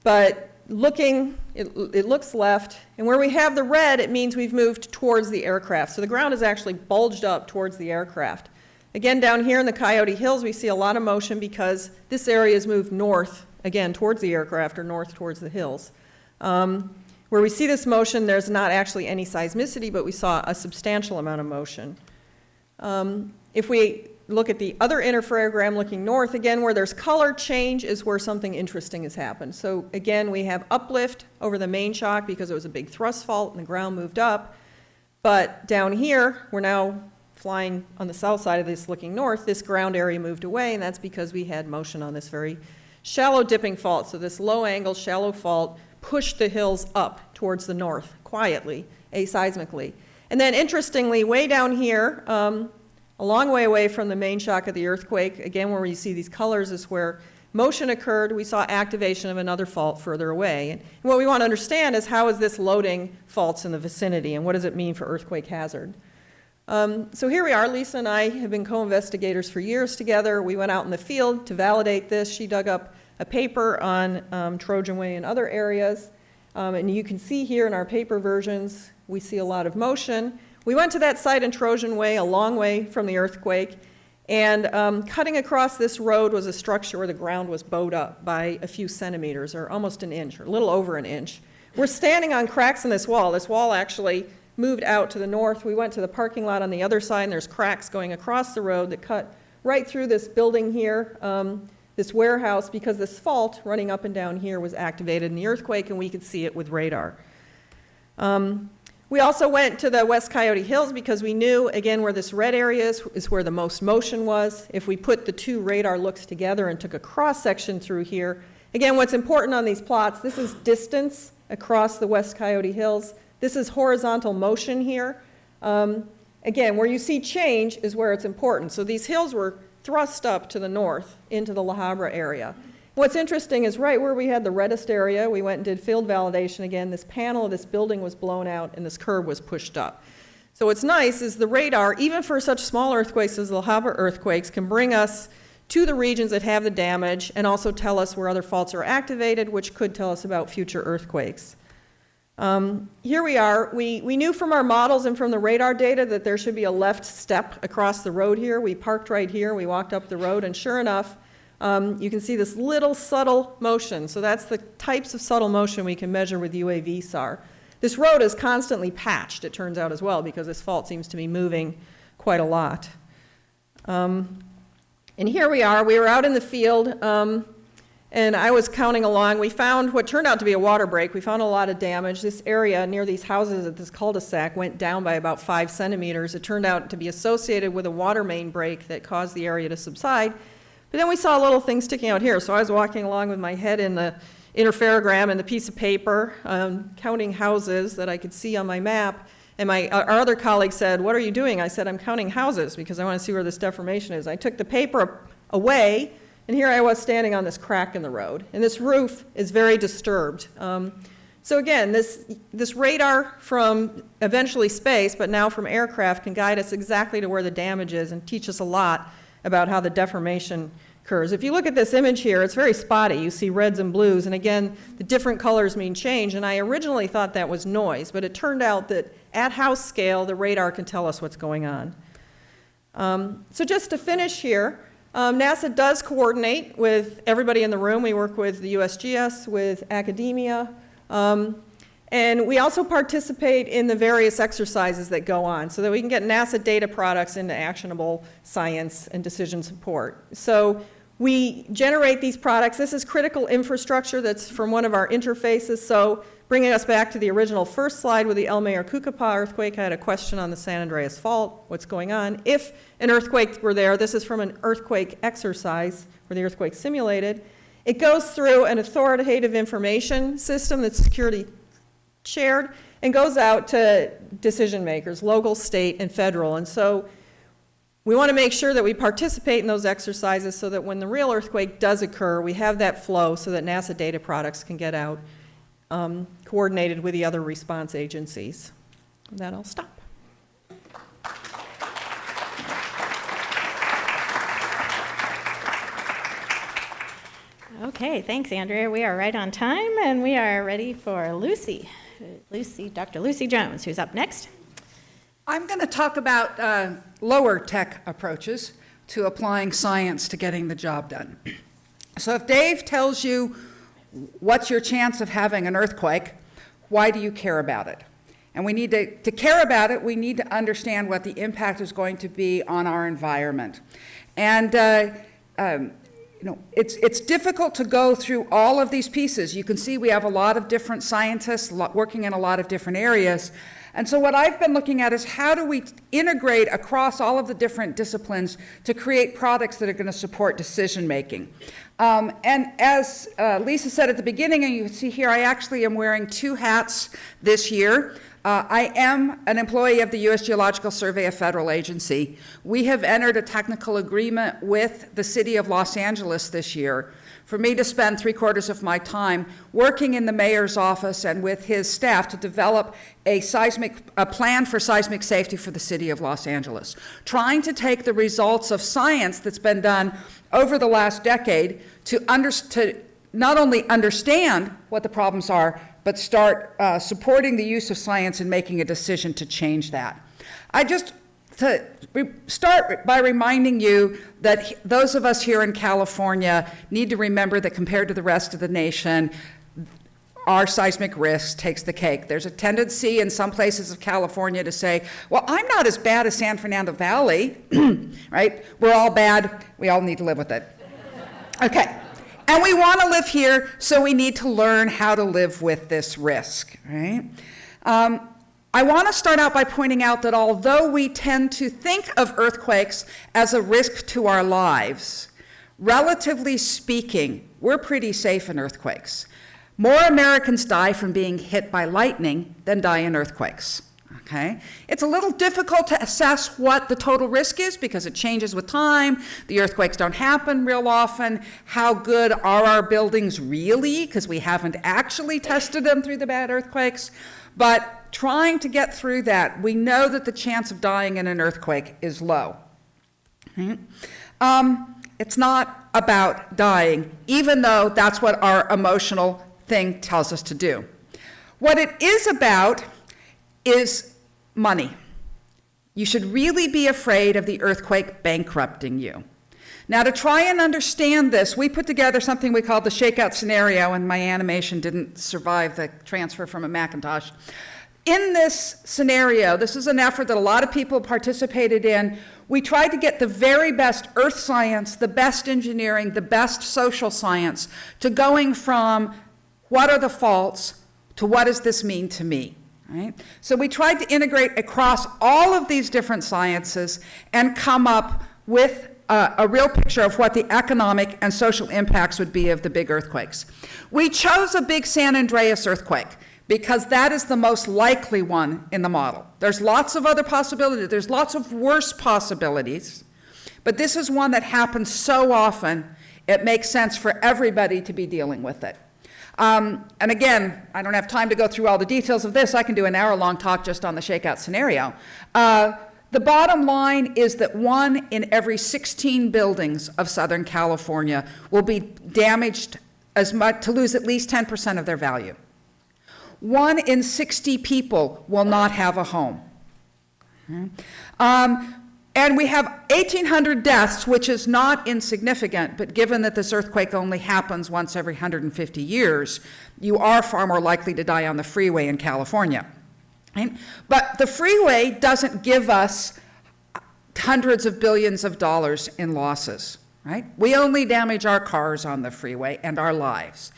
but it looks left, and where we have the red, it means we've moved towards the aircraft. So the ground is actually bulged up towards the aircraft. Again, down here in the Coyote Hills, we see a lot of motion because this area is moved north, again, towards the aircraft or north towards the hills. Where we see this motion, there's not actually any seismicity, but we saw a substantial amount of motion. If we look at the other interferogram looking north, again, where there's color change is where something interesting has happened. So again, we have uplift over the main shock because it was a big thrust fault and the ground moved up. But down here, we're now flying on the south side of this looking north, this ground area moved away, and that's because we had motion on this very shallow dipping fault. So this low angle, shallow fault pushed the hills up towards the north, quietly, aseismically. And then interestingly, way down here, a long way away from the main shock of the earthquake, again where you see these colors is where motion occurred. We saw activation of another fault further away. And what we want to understand is how is this loading faults in the vicinity and what does it mean for earthquake hazard? So here we are. Lisa and I have been co-investigators for years together. We went out in the field to validate this. She dug up a paper on Trojan Way and other areas. And you can see here in our paper versions, we see a lot of motion. We went to that site in Trojan Way, a long way from the earthquake, and cutting across this road was a structure where the ground was bowed up by a few centimeters, or almost an inch, or a little over an inch. We're standing on cracks in this wall. This wall actually moved out to the north. We went to the parking lot on the other side, and there's cracks going across the road that cut right through this building here, this warehouse, because this fault running up and down here was activated in the earthquake, and we could see it with radar. We also went to the West Coyote Hills because we knew, again, where this red area is where the most motion was. If we put the two radar looks together and took a cross-section through here, again, what's important on these plots, this is distance across the West Coyote Hills. This is horizontal motion here. Again, where you see change is where it's important. So these hills were thrust up to the north into the La Habra area. What's interesting is right where we had the reddest area, we went and did field validation again. This panel of this building was blown out and this curb was pushed up. So what's nice is the radar, even for such small earthquakes as the La Habra earthquakes, can bring us to the regions that have the damage and also tell us where other faults are activated, which could tell us about future earthquakes. Here we are. We knew from our models and from the radar data that there should be a left step across the road here. We parked right here. We walked up the road, and sure enough, you can see this little subtle motion. So that's the types of subtle motion we can measure with UAV SAR. This road is constantly patched, it turns out as well, because this fault seems to be moving quite a lot. And here we are. We were out in the field. And I was counting along. We found what turned out to be a water break. We found a lot of damage. This area near these houses at this cul-de-sac went down by about 5 centimeters. It turned out to be associated with a water main break that caused the area to subside. But then we saw a little thing sticking out here. So I was walking along with my head in the interferogram and the piece of paper, counting houses that I could see on my map. And our other colleague said, "What are you doing?" I said, "I'm counting houses because I want to see where this deformation is." I took the paper away, and here I was standing on this crack in the road. And this roof is very disturbed. So again, this radar from eventually space, but now from aircraft, can guide us exactly to where the damage is and teach us a lot about how the deformation occurs. If you look at this image here, it's very spotty. You see reds and blues, and again, the different colors mean change, and I originally thought that was noise, but it turned out that at house scale, the radar can tell us what's going on. So just to finish here, NASA does coordinate with everybody in the room. We work with the USGS, with academia, and we also participate in the various exercises that go on so that we can get NASA data products into actionable science and decision support. So We generate these products. This is critical infrastructure that's from one of our interfaces. So bringing us back to the original first slide with the El Mayor-Cucapá earthquake, I had a question on the San Andreas Fault, what's going on. If an earthquake were there, this is from an earthquake exercise where the earthquake simulated. It goes through an authoritative information system that's security shared and goes out to decision makers, local, state, and federal. And so we want to make sure that we participate in those exercises so that when the real earthquake does occur, we have that flow so that NASA data products can get out coordinated with the other response agencies. And then I'll stop. Okay, thanks, Andrea. We are right on time, and we are ready for Dr. Lucy Jones, who's up next. I'm going to talk about lower tech approaches to applying science to getting the job done. So if Dave tells you what's your chance of having an earthquake, why do you care about it? And we need to care about it, we need to understand what the impact is going to be on our environment. And it's difficult to go through all of these pieces. You can see we have a lot of different scientists working in a lot of different areas. And so what I've been looking at is how do we integrate across all of the different disciplines to create products that are going to support decision making. And as Lisa said at the beginning, and you can see here, I actually am wearing 2 hats this year. I am an employee of the U.S. Geological Survey, a federal agency. We have entered a technical agreement with the city of Los Angeles this year for me to spend 3/4 of my time working in the mayor's office and with his staff to develop a plan for seismic safety for the city of Los Angeles, trying to take the results of science that's been done over the last decade to not only understand what the problems are, but start supporting the use of science and making a decision to change that. Start by reminding you that those of us here in California need to remember that compared to the rest of the nation, our seismic risk takes the cake. There's a tendency in some places of California to say, well, I'm not as bad as San Fernando Valley, right? We're all bad, we all need to live with it. Okay. And we want to live here, so we need to learn how to live with this risk, right? I want to start out by pointing out that although we tend to think of earthquakes as a risk to our lives, relatively speaking, we're pretty safe in earthquakes. More Americans die from being hit by lightning than die in earthquakes. Okay? It's a little difficult to assess what the total risk is because it changes with time. The earthquakes don't happen real often. How good are our buildings really? Because we haven't actually tested them through the bad earthquakes. But trying to get through that, we know that the chance of dying in an earthquake is low. Okay? It's not about dying, even though that's what our emotional thing tells us to do. What it is about is money. You should really be afraid of the earthquake bankrupting you. Now, to try and understand this, we put together something we called the shakeout scenario, and my animation didn't survive the transfer from a Macintosh. In this scenario, this is an effort that a lot of people participated in. We tried to get the very best earth science, the best engineering, the best social science, to going from what are the faults to what does this mean to me? Right? So we tried to integrate across all of these different sciences and come up with a real picture of what the economic and social impacts would be of the big earthquakes. We chose a big San Andreas earthquake because that is the most likely one in the model. There's lots of other possibilities. There's lots of worse possibilities, but this is one that happens so often, it makes sense for everybody to be dealing with it. And again, I don't have time to go through all the details of this. I can do an hour-long talk just on the shakeout scenario. The bottom line is that 1 in every 16 buildings of Southern California will be damaged as much to lose at least 10% of their value. 1 in 60 people will not have a home. And we have 1,800 deaths, which is not insignificant, but given that this earthquake only happens once every 150 years, you are far more likely to die on the freeway in California. Right? But the freeway doesn't give us hundreds of billions of dollars in losses. right? We only damage our cars on the freeway and our lives.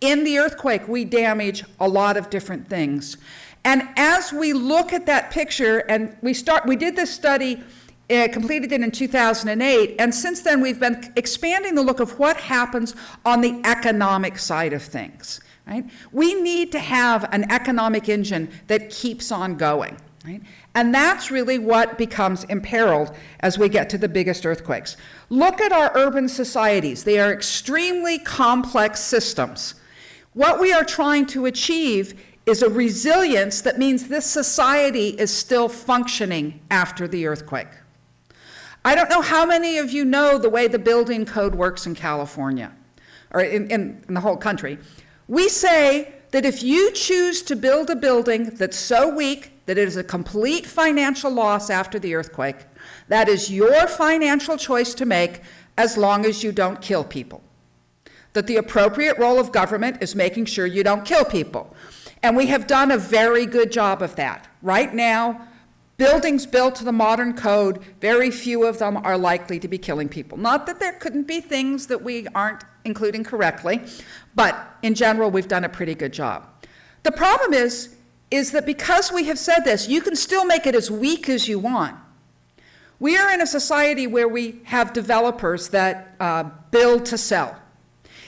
In the earthquake, we damage a lot of different things. And as we look at that picture, and we did this study, completed it in 2008, and since then we've been expanding the look of what happens on the economic side of things, right? We need to have an economic engine that keeps on going, right? And that's really what becomes imperiled as we get to the biggest earthquakes. Look at our urban societies. They are extremely complex systems. What we are trying to achieve is a resilience that means this society is still functioning after the earthquake. I don't know how many of you know the way the building code works in California, or in the whole country. We say that if you choose to build a building that's so weak that it is a complete financial loss after the earthquake, that is your financial choice to make as long as you don't kill people. That the appropriate role of government is making sure you don't kill people. And we have done a very good job of that. Right now, buildings built to the modern code, very few of them are likely to be killing people. Not that there couldn't be things that we aren't including correctly, but in general, we've done a pretty good job. The problem is that because we have said this, you can still make it as weak as you want. We are in a society where we have developers that build to sell.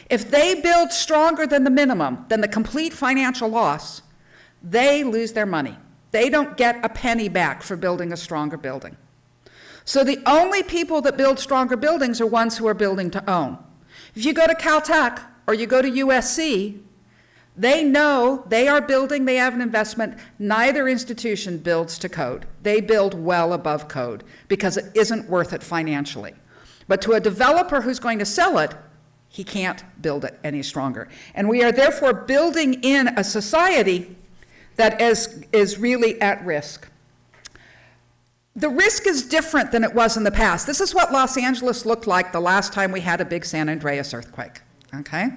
If they build stronger than the minimum, than the complete financial loss, they lose their money. They don't get a penny back for building a stronger building. So the only people that build stronger buildings are ones who are building to own. If you go to Caltech or you go to USC, they know they are building, they have an investment. Neither institution builds to code. They build well above code because it isn't worth it financially. But to a developer who's going to sell it, he can't build it any stronger. And we are therefore building in a society that is really at risk. The risk is different than it was in the past. This is what Los Angeles looked like the last time we had a big San Andreas earthquake. Okay?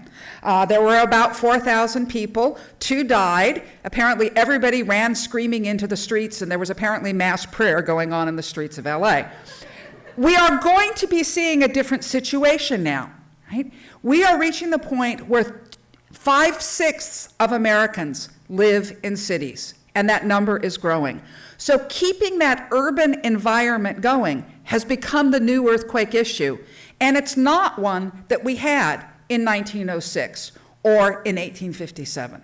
There were about 4,000 people, 2 died. Apparently everybody ran screaming into the streets, and there was apparently mass prayer going on in the streets of LA. We are going to be seeing a different situation now. Right? We are reaching the point where 5/6 of Americans live in cities, and that number is growing. So keeping that urban environment going has become the new earthquake issue, and it's not one that we had in 1906 or in 1857.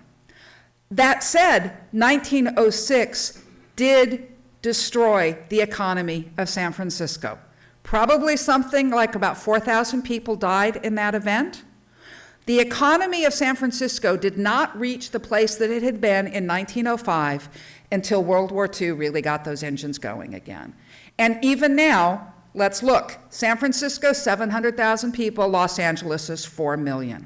That said, 1906 did destroy the economy of San Francisco. Probably something like about 4,000 people died in that event. The economy of San Francisco did not reach the place that it had been in 1905 until World War II really got those engines going again. And even now, let's look. San Francisco, 700,000 people. Los Angeles is 4 million.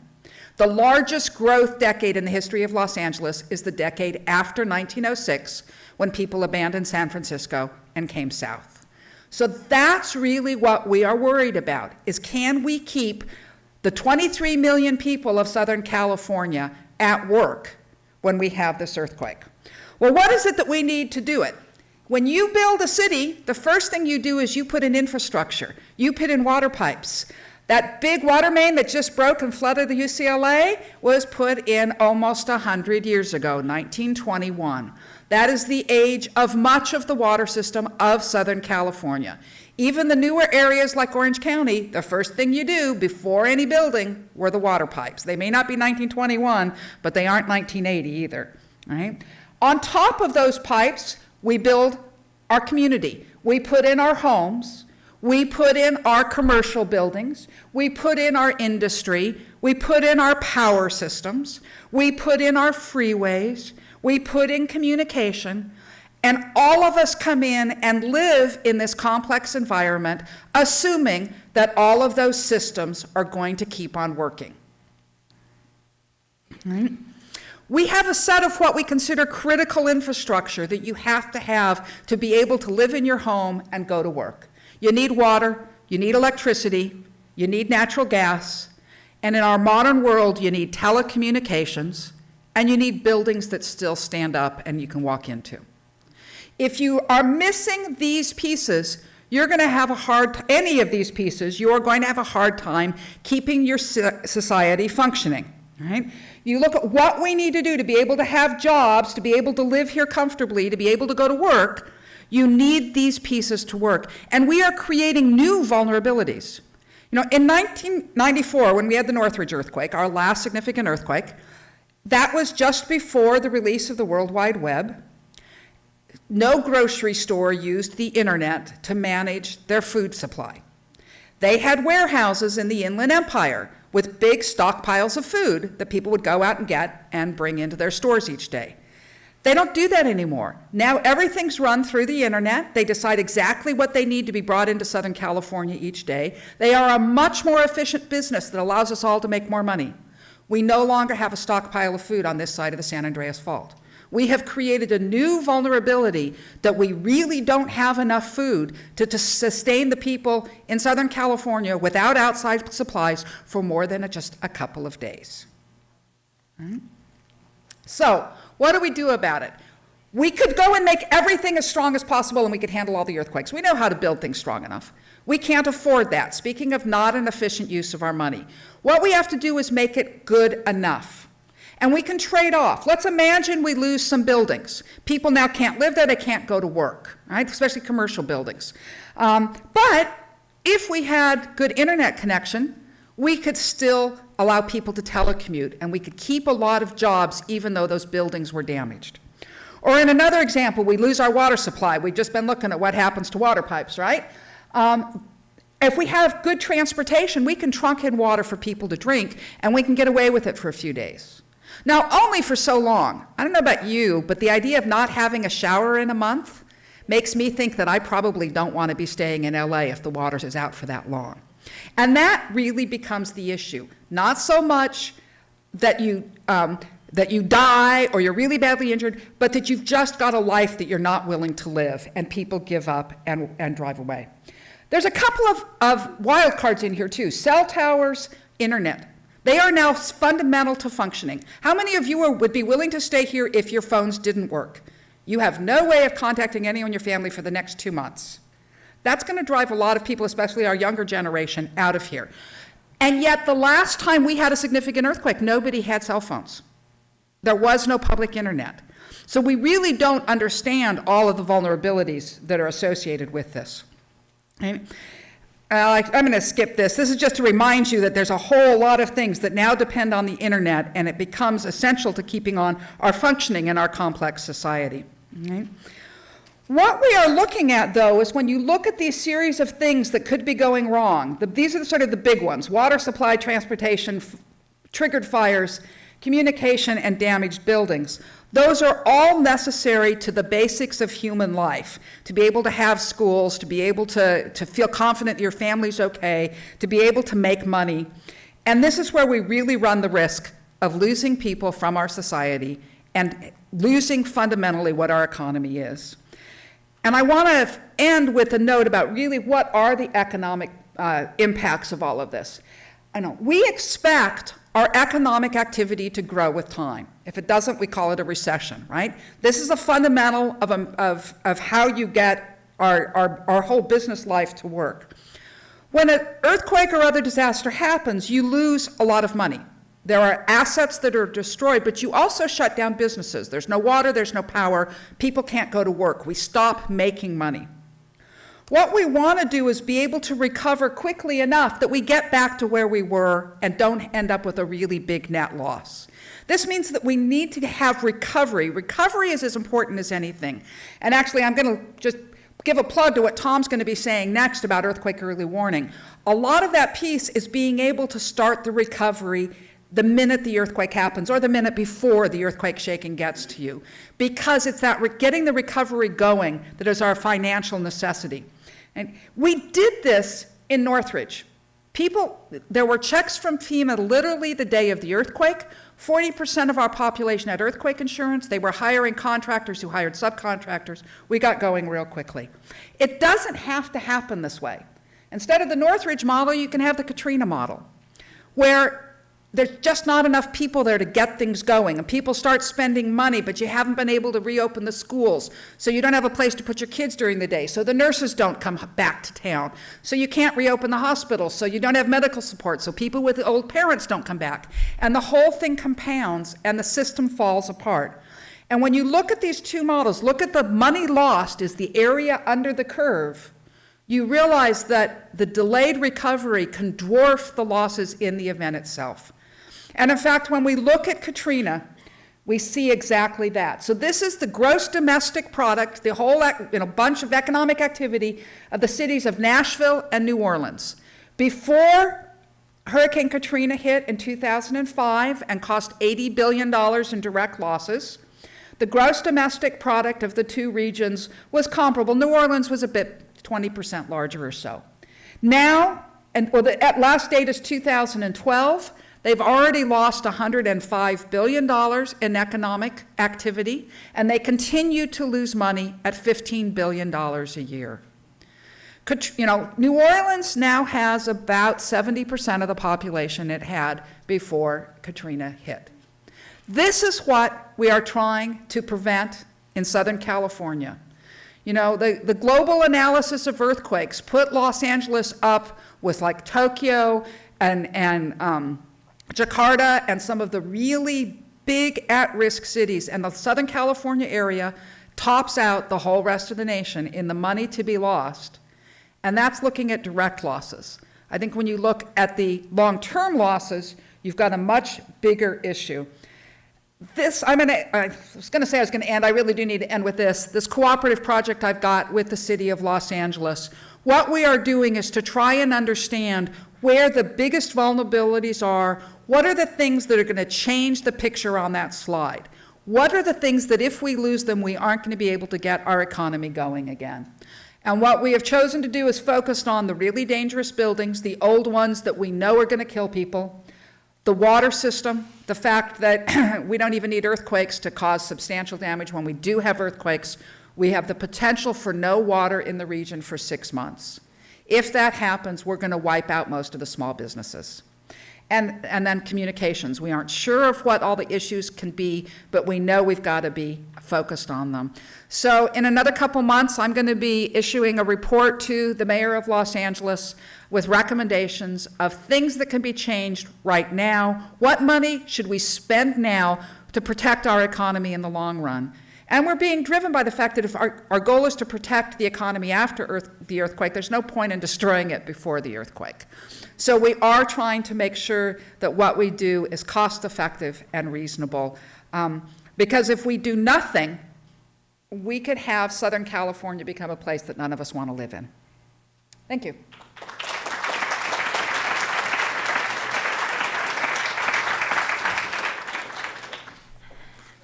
The largest growth decade in the history of Los Angeles is the decade after 1906, when people abandoned San Francisco and came south. So that's really what we are worried about, is can we keep the 23 million people of Southern California at work when we have this earthquake? Well, what is it that we need to do it? When you build a city, the first thing you do is you put in infrastructure. You put in water pipes. That big water main that just broke and flooded the UCLA was put in almost 100 years ago, 1921. That is the age of much of the water system of Southern California. Even the newer areas like Orange County, the first thing you do before any building were the water pipes. They may not be 1921, but they aren't 1980 either. Right? On top of those pipes, we build our community. We put in our homes. We put in our commercial buildings. We put in our industry. We put in our power systems. We put in our freeways. We put in communication. And all of us come in and live in this complex environment, assuming that all of those systems are going to keep on working. Right? We have a set of what we consider critical infrastructure that you have to be able to live in your home and go to work. You need water, you need electricity, you need natural gas, and in our modern world, you need telecommunications, and you need buildings that still stand up and you can walk into. If you are missing these pieces, you're going to have any of these pieces, you're going to have a hard time keeping your society functioning, right? You look at what we need to do to be able to have jobs, to be able to live here comfortably, to be able to go to work. You need these pieces to work. And we are creating new vulnerabilities. You know, in 1994, when we had the Northridge earthquake, our last significant earthquake, that was just before the release of the World Wide Web. No grocery store used the internet to manage their food supply. They had warehouses in the Inland Empire with big stockpiles of food that people would go out and get and bring into their stores each day. They don't do that anymore. Now everything's run through the internet. They decide exactly what they need to be brought into Southern California each day. They are a much more efficient business that allows us all to make more money. We no longer have a stockpile of food on this side of the San Andreas Fault. We have created a new vulnerability that we really don't have enough food to sustain the people in Southern California without outside supplies for more than just a couple of days. Right? So, what do we do about it? We could go and make everything as strong as possible and we could handle all the earthquakes. We know how to build things strong enough. We can't afford that. Speaking of not an efficient use of our money, what we have to do is make it good enough. And we can trade off. Let's imagine we lose some buildings. People now can't live there, they can't go to work, right? Especially commercial buildings. But if we had good internet connection, we could still allow people to telecommute and we could keep a lot of jobs even though those buildings were damaged. Or in another example, we lose our water supply. We've just been looking at what happens to water pipes, right? If we have good transportation, we can trunk in water for people to drink and we can get away with it for a few days. Now, only for so long. I don't know about you, but the idea of not having a shower in a month makes me think that I probably don't want to be staying in LA if the water is out for that long. And that really becomes the issue. Not so much that you die or you're really badly injured, but that you've just got a life that you're not willing to live and people give up and drive away. There's a couple of wild cards in here too. Cell towers, internet. They are now fundamental to functioning. How many of you would be willing to stay here if your phones didn't work? You have no way of contacting anyone in your family for the next 2 months. That's going to drive a lot of people, especially our younger generation, out of here. And yet the last time we had a significant earthquake, nobody had cell phones. There was no public internet. So we really don't understand all of the vulnerabilities that are associated with this. Okay? I'm going to skip this. This is just to remind you that there's a whole lot of things that now depend on the internet, and it becomes essential to keeping on our functioning in our complex society. Okay? What we are looking at, though, is when you look at these series of things that could be going wrong, these are sort of the big ones: water supply, transportation, triggered fires, communication, and damaged buildings. Those are all necessary to the basics of human life, to be able to have schools, to be able to feel confident that your family's okay, to be able to make money. And this is where we really run the risk of losing people from our society and losing fundamentally what our economy is. And I want to end with a note about really what are the economic impacts of all of this. I know we expect our economic activity to grow with time. If it doesn't, we call it a recession, right? This is a fundamental of how you get our whole business life to work. When an earthquake or other disaster happens, you lose a lot of money. There are assets that are destroyed, but you also shut down businesses. There's no water, there's no power, people can't go to work. We stop making money. What we want to do is be able to recover quickly enough that we get back to where we were and don't end up with a really big net loss. This means that we need to have recovery. Recovery is as important as anything. And actually, I'm going to just give a plug to what Tom's going to be saying next about earthquake early warning. A lot of that piece is being able to start the recovery the minute the earthquake happens or the minute before the earthquake shaking gets to you, because it's that getting the recovery going that is our financial necessity. And we did this in Northridge. There were checks from FEMA literally the day of the earthquake. 40% of our population had earthquake insurance. They were hiring contractors who hired subcontractors. We got going real quickly. It doesn't have to happen this way. Instead of the Northridge model, you can have the Katrina model, where there's just not enough people there to get things going. And people start spending money, but you haven't been able to reopen the schools. So you don't have a place to put your kids during the day. So the nurses don't come back to town. So you can't reopen the hospitals. So you don't have medical support. So people with old parents don't come back. And the whole thing compounds and the system falls apart. And when you look at these two models, look at the money lost is the area under the curve, you realize that the delayed recovery can dwarf the losses in the event itself. And in fact, when we look at Katrina, we see exactly that. So this is the gross domestic product, the whole bunch of economic activity of the cities of Nashville and New Orleans. Before Hurricane Katrina hit in 2005 and cost $80 billion in direct losses, the gross domestic product of the two regions was comparable. New Orleans was a bit 20% larger or so. Now, the last date is 2012. They've already lost $105 billion in economic activity, and they continue to lose money at $15 billion a year. New Orleans now has about 70% of the population it had before Katrina hit. This is what we are trying to prevent in Southern California. The global analysis of earthquakes put Los Angeles up with like Tokyo and Jakarta and some of the really big at-risk cities, and the Southern California area tops out the whole rest of the nation in the money to be lost, and that's looking at direct losses. I think when you look at the long-term losses, you've got a much bigger issue. I was going to end, I really do need to end with this cooperative project I've got with the city of Los Angeles. What we are doing is to try and understand where the biggest vulnerabilities are. What are the things that are going to change the picture on that slide? What are the things that if we lose them, we aren't going to be able to get our economy going again? And what we have chosen to do is focused on the really dangerous buildings, the old ones that we know are going to kill people, the water system, the fact that we don't even need earthquakes to cause substantial damage. When we do have earthquakes, we have the potential for no water in the region for 6 months. If that happens, we're going to wipe out most of the small businesses. And then communications. We aren't sure of what all the issues can be, but we know we've got to be focused on them. So in another couple months, I'm going to be issuing a report to the mayor of Los Angeles with recommendations of things that can be changed right now. What money should we spend now to protect our economy in the long run? And we're being driven by the fact that if our goal is to protect the economy after the earthquake, there's no point in destroying it before the earthquake. So we are trying to make sure that what we do is cost effective and reasonable. Because if we do nothing, we could have Southern California become a place that none of us want to live in. Thank you.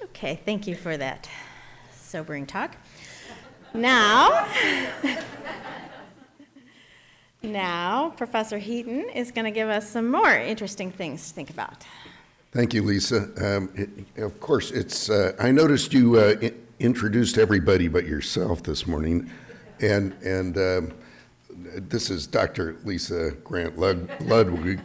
Okay, thank you for that sobering talk. Now, Professor Heaton is going to give us some more interesting things to think about. Thank you, Lisa. Of course, I noticed you introduced everybody but yourself this morning, and this is Dr. Lisa Grant Ludwig.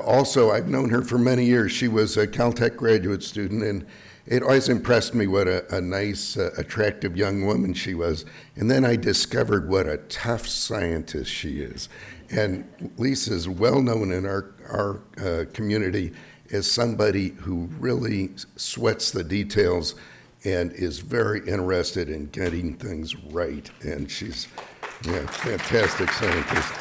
Also, I've known her for many years. She was a Caltech graduate student, and it always impressed me what a nice, attractive young woman she was. And then I discovered what a tough scientist she is. And Lisa is well known in our community as somebody who really sweats the details and is very interested in getting things right. And she's a fantastic scientist.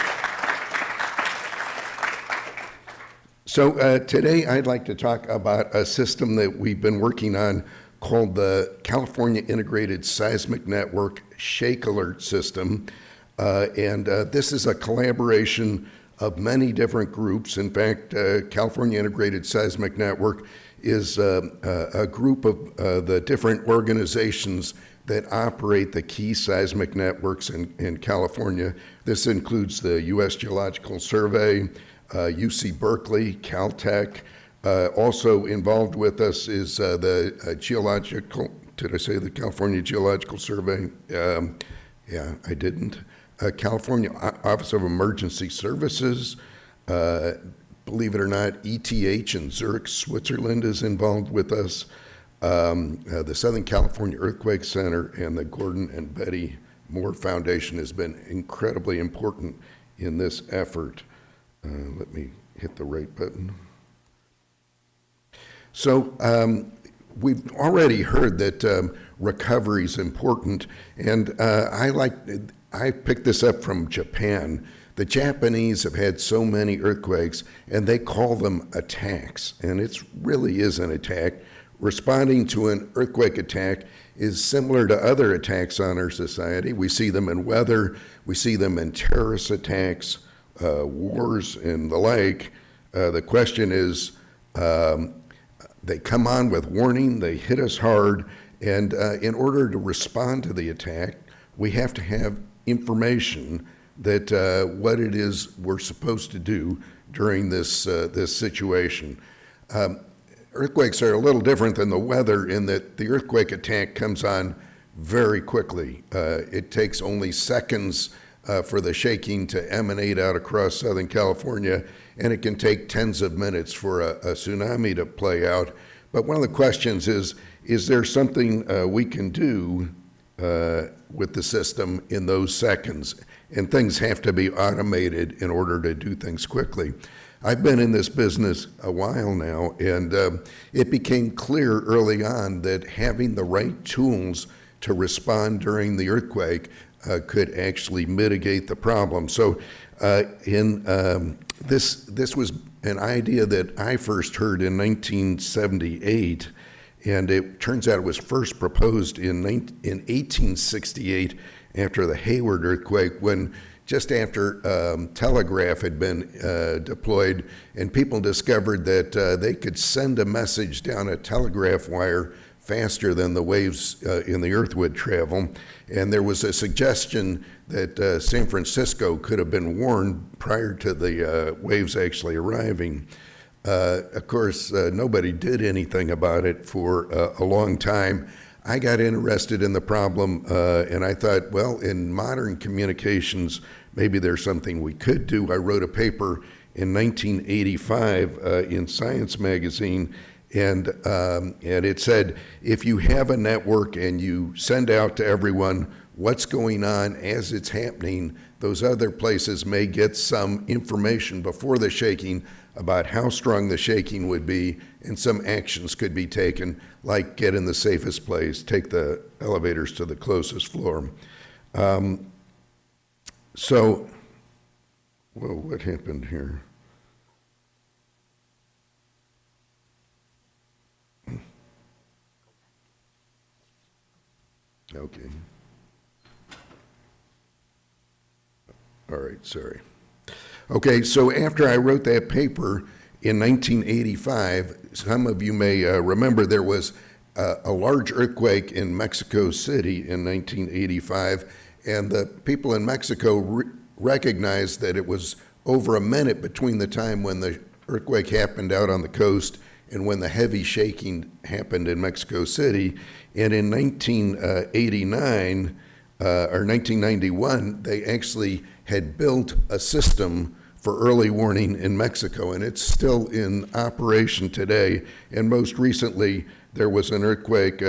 So today I'd like to talk about a system that we've been working on called the California Integrated Seismic Network ShakeAlert system. And this is a collaboration of many different groups. In fact, California Integrated Seismic Network is a group of the different organizations that operate the key seismic networks in California. This includes the U.S. Geological Survey, UC Berkeley, Caltech. Also involved with us is the the California Geological Survey? Yeah, I didn't. California Office of Emergency Services, Believe it or not, ETH in Zurich, Switzerland is involved with us. The Southern California Earthquake Center and the Gordon and Betty Moore Foundation has been incredibly important in this effort. Let me hit the right button. So we've already heard that recovery is important, and I picked this up from Japan. The Japanese have had so many earthquakes, and they call them attacks, and it really is an attack. Responding to an earthquake attack is similar to other attacks on our society. We see them in weather, we see them in terrorist attacks, wars, and the like. The question is, they come on with warning, they hit us hard, and in order to respond to the attack, we have to have information that what it is we're supposed to do during this situation. Earthquakes are a little different than the weather in that the earthquake attack comes on very quickly. It takes only seconds for the shaking to emanate out across Southern California, and it can take tens of minutes for a tsunami to play out. But one of the questions is there something we can do with the system in those seconds? And things have to be automated in order to do things quickly. I've been in this business a while now, and it became clear early on that having the right tools to respond during the earthquake could actually mitigate the problem. So this was an idea that I first heard in 1978, and it turns out it was first proposed in 1868 after the Hayward earthquake, when just after telegraph had been deployed, and people discovered that they could send a message down a telegraph wire faster than the waves in the earth would travel. And there was a suggestion that San Francisco could have been warned prior to the waves actually arriving. Of course, nobody did anything about it for a long time. I got interested in the problem, and I thought, well, in modern communications, maybe there's something we could do. I wrote a paper in 1985 in Science magazine, and it said, if you have a network and you send out to everyone what's going on as it's happening, those other places may get some information before the shaking about how strong the shaking would be, and some actions could be taken, like get in the safest place, take the elevators to the closest floor. So, whoa, what happened here? Okay. All right, sorry. Okay, so after I wrote that paper in 1985, some of you may remember there was a large earthquake in Mexico City in 1985, and the people in Mexico recognized that it was over a minute between the time when the earthquake happened out on the coast and when the heavy shaking happened in Mexico City. And in 1989 or 1991, they actually had built a system for early warning in Mexico, and it's still in operation today. And most recently, there was an earthquake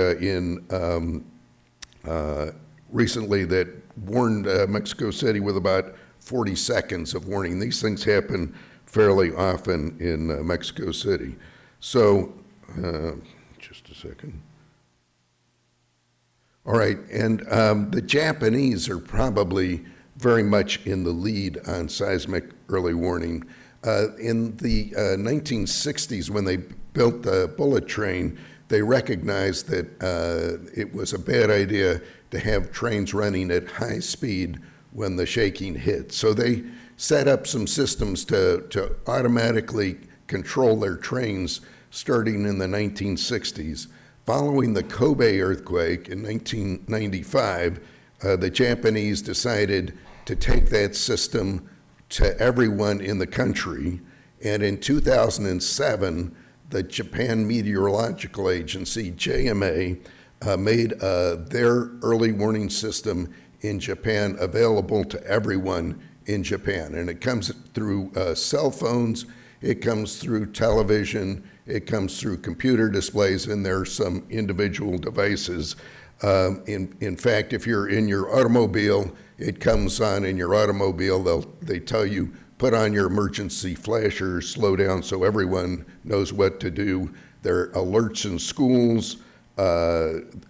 recently that warned Mexico City with about 40 seconds of warning. These things happen fairly often in Mexico City. So, just a second. All right, and the Japanese are probably very much in the lead on seismic early warning. In the 1960s, when they built the bullet train, they recognized that it was a bad idea to have trains running at high speed when the shaking hit. So they set up some systems to automatically control their trains starting in the 1960s. Following the Kobe earthquake in 1995, the Japanese decided to take that system to everyone in the country. And in 2007, the Japan Meteorological Agency, JMA, made their early warning system in Japan available to everyone in Japan. And it comes through cell phones, it comes through television, it comes through computer displays, and there are some individual devices. In fact, if you're in your automobile, it comes on in your automobile. They tell you, put on your emergency flashers, slow down so everyone knows what to do. There are alerts in schools.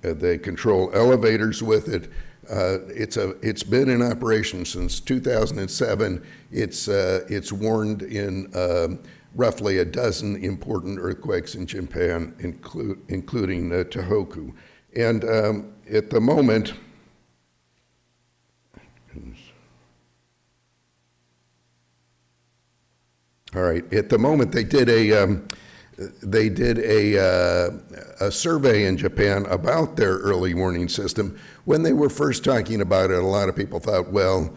They control elevators with it. It's been in operation since 2007. It's warned in roughly a dozen important earthquakes in Japan, including Tohoku. And at the moment, all right, at the moment they did a survey in Japan about their early warning system. When they were first talking about it, a lot of people thought, well,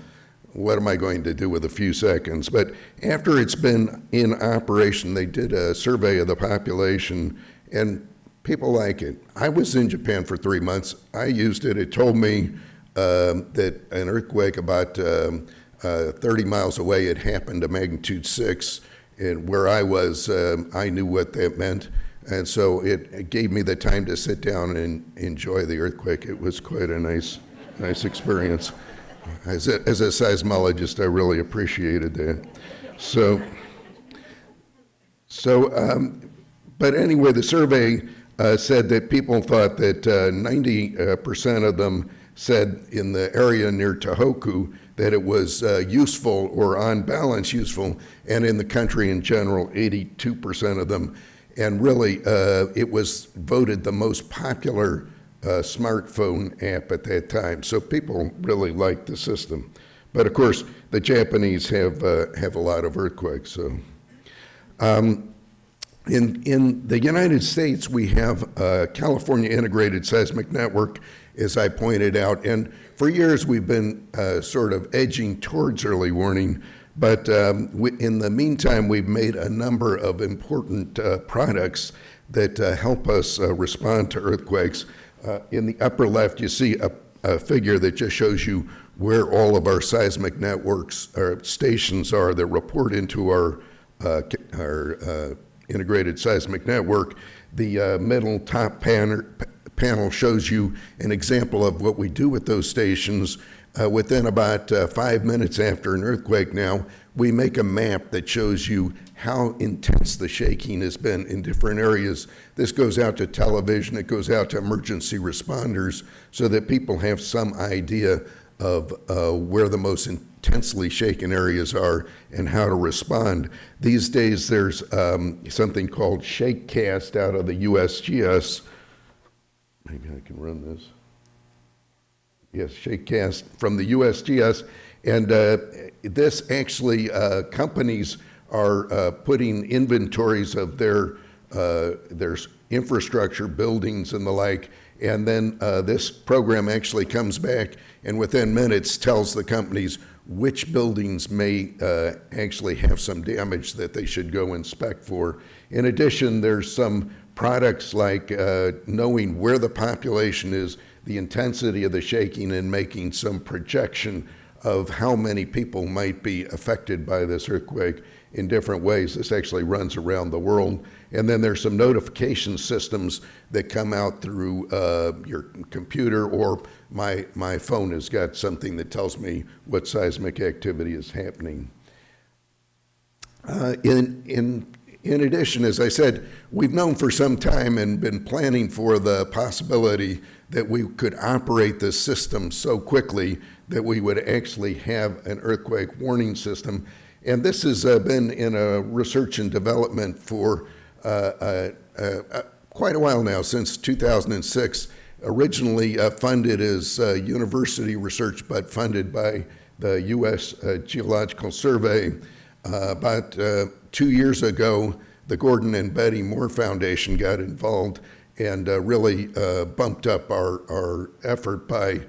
what am I going to do with a few seconds? But after it's been in operation, they did a survey of the population, and people like it. I was in Japan for 3 months. I used it. It told me that an earthquake about 30 miles away had happened to magnitude 6. And where I was, I knew what that meant. And so it gave me the time to sit down and enjoy the earthquake. It was quite a nice experience. As a seismologist, I really appreciated that. But anyway, the survey said that people thought that 90% of them said in the area near Tohoku that it was useful or on balance useful, and in the country in general, 82% of them. And really, it was voted the most popular smartphone app at that time. So people really liked the system. But of course, the Japanese have a lot of earthquakes. So, in the United States, we have a California Integrated Seismic Network, as I pointed out, and for years we've been sort of edging towards early warning, but in the meantime we've made a number of important products that help us respond to earthquakes. In the upper left you see a figure that just shows you where all of our seismic networks or stations are that report into our integrated seismic network. The middle top panel shows you an example of what we do with those stations. Within about 5 minutes after an earthquake now, we make a map that shows you how intense the shaking has been in different areas. This goes out to television, it goes out to emergency responders so that people have some idea of where the most intensely shaken areas are and how to respond. These days there's something called ShakeCast out of the USGS. Maybe I can run this. Yes, ShakeCast from the USGS. And this actually, companies are putting inventories of their infrastructure, buildings and the like, and then this program actually comes back and within minutes tells the companies which buildings may actually have some damage that they should go inspect for. In addition, there's some products like knowing where the population is, the intensity of the shaking, and making some projection of how many people might be affected by this earthquake in different ways. This actually runs around the world. And then there's some notification systems that come out through your computer, or my phone has got something that tells me what seismic activity is happening. In addition, as I said, we've known for some time and been planning for the possibility that we could operate this system so quickly that we would actually have an earthquake warning system. And this has been in a research and development for quite a while now, since 2006. Originally funded as university research, but funded by the U.S. Geological Survey. About 2 years ago, the Gordon and Betty Moore Foundation got involved and really bumped up our effort by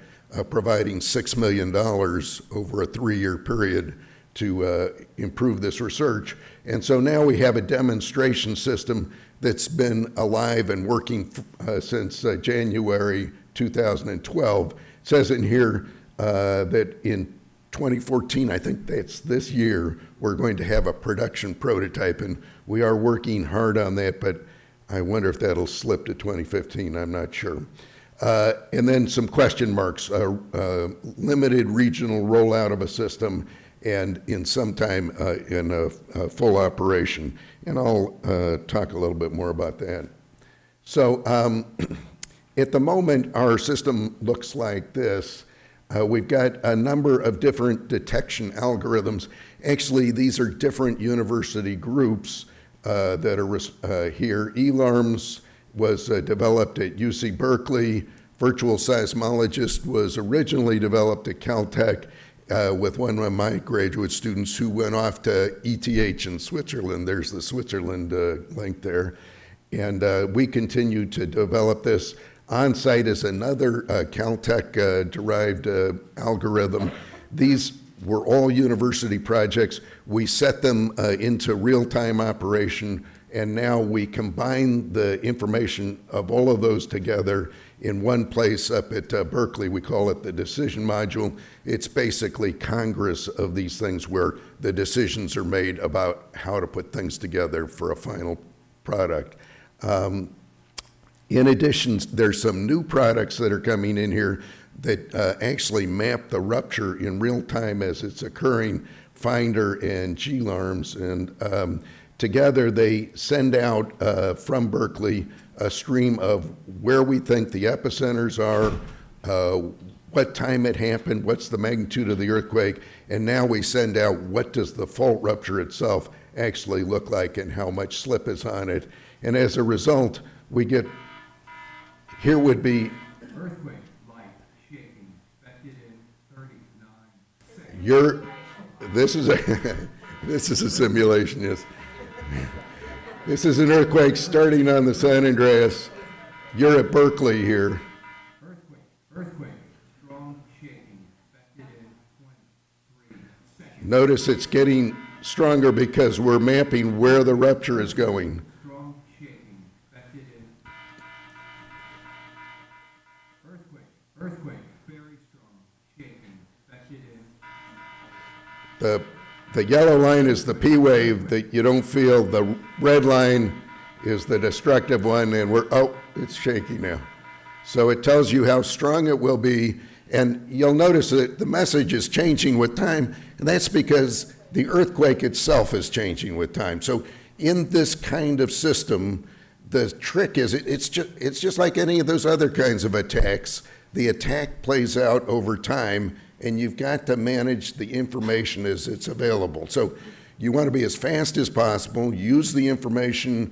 providing $6 million over a 3-year period to improve this research. And so now we have a demonstration system that's been alive and working since January 2012. It says in here that in 2014, I think that's this year, we're going to have a production prototype, and we are working hard on that, but I wonder if that'll slip to 2015, I'm not sure. And then some question marks, limited regional rollout of a system, and in some time in a full operation. And I'll talk a little bit more about that. So at the moment, our system looks like this. We've got a number of different detection algorithms. Actually, these are different university groups that are here. ELARMS was developed at UC Berkeley. Virtual Seismologist was originally developed at Caltech with one of my graduate students who went off to ETH in Switzerland. There's the Switzerland link there. And we continue to develop this. On-site is another Caltech-derived algorithm. These were all university projects. We set them into real-time operation, and now we combine the information of all of those together in one place up at Berkeley. We call it the decision module. It's basically Congress of these things where the decisions are made about how to put things together for a final product. In addition, there's some new products that are coming in here that actually map the rupture in real time as it's occurring, Finder and GLARMS, and together they send out from Berkeley a stream of where we think the epicenters are, what time it happened, what's the magnitude of the earthquake, and now we send out what does the fault rupture itself actually look like and how much slip is on it. And as a result, we get, here would be Earthquake, light, shaking, expected in 39 seconds. this is a simulation, yes. This is an earthquake starting on the San Andreas. You're at Berkeley here. Earthquake, strong shaking, expected in 23 seconds. Notice it's getting stronger because we're mapping where the rupture is going. Strong shaking, expected in earthquake, very strong shaking, expected in The yellow line is the P wave that you don't feel. The red line is the destructive one, and it's shaky now. So it tells you how strong it will be, and you'll notice that the message is changing with time, and that's because the earthquake itself is changing with time. So in this kind of system, the trick is it's just like any of those other kinds of attacks. The attack plays out over time, and you've got to manage the information as it's available. So you want to be as fast as possible, use the information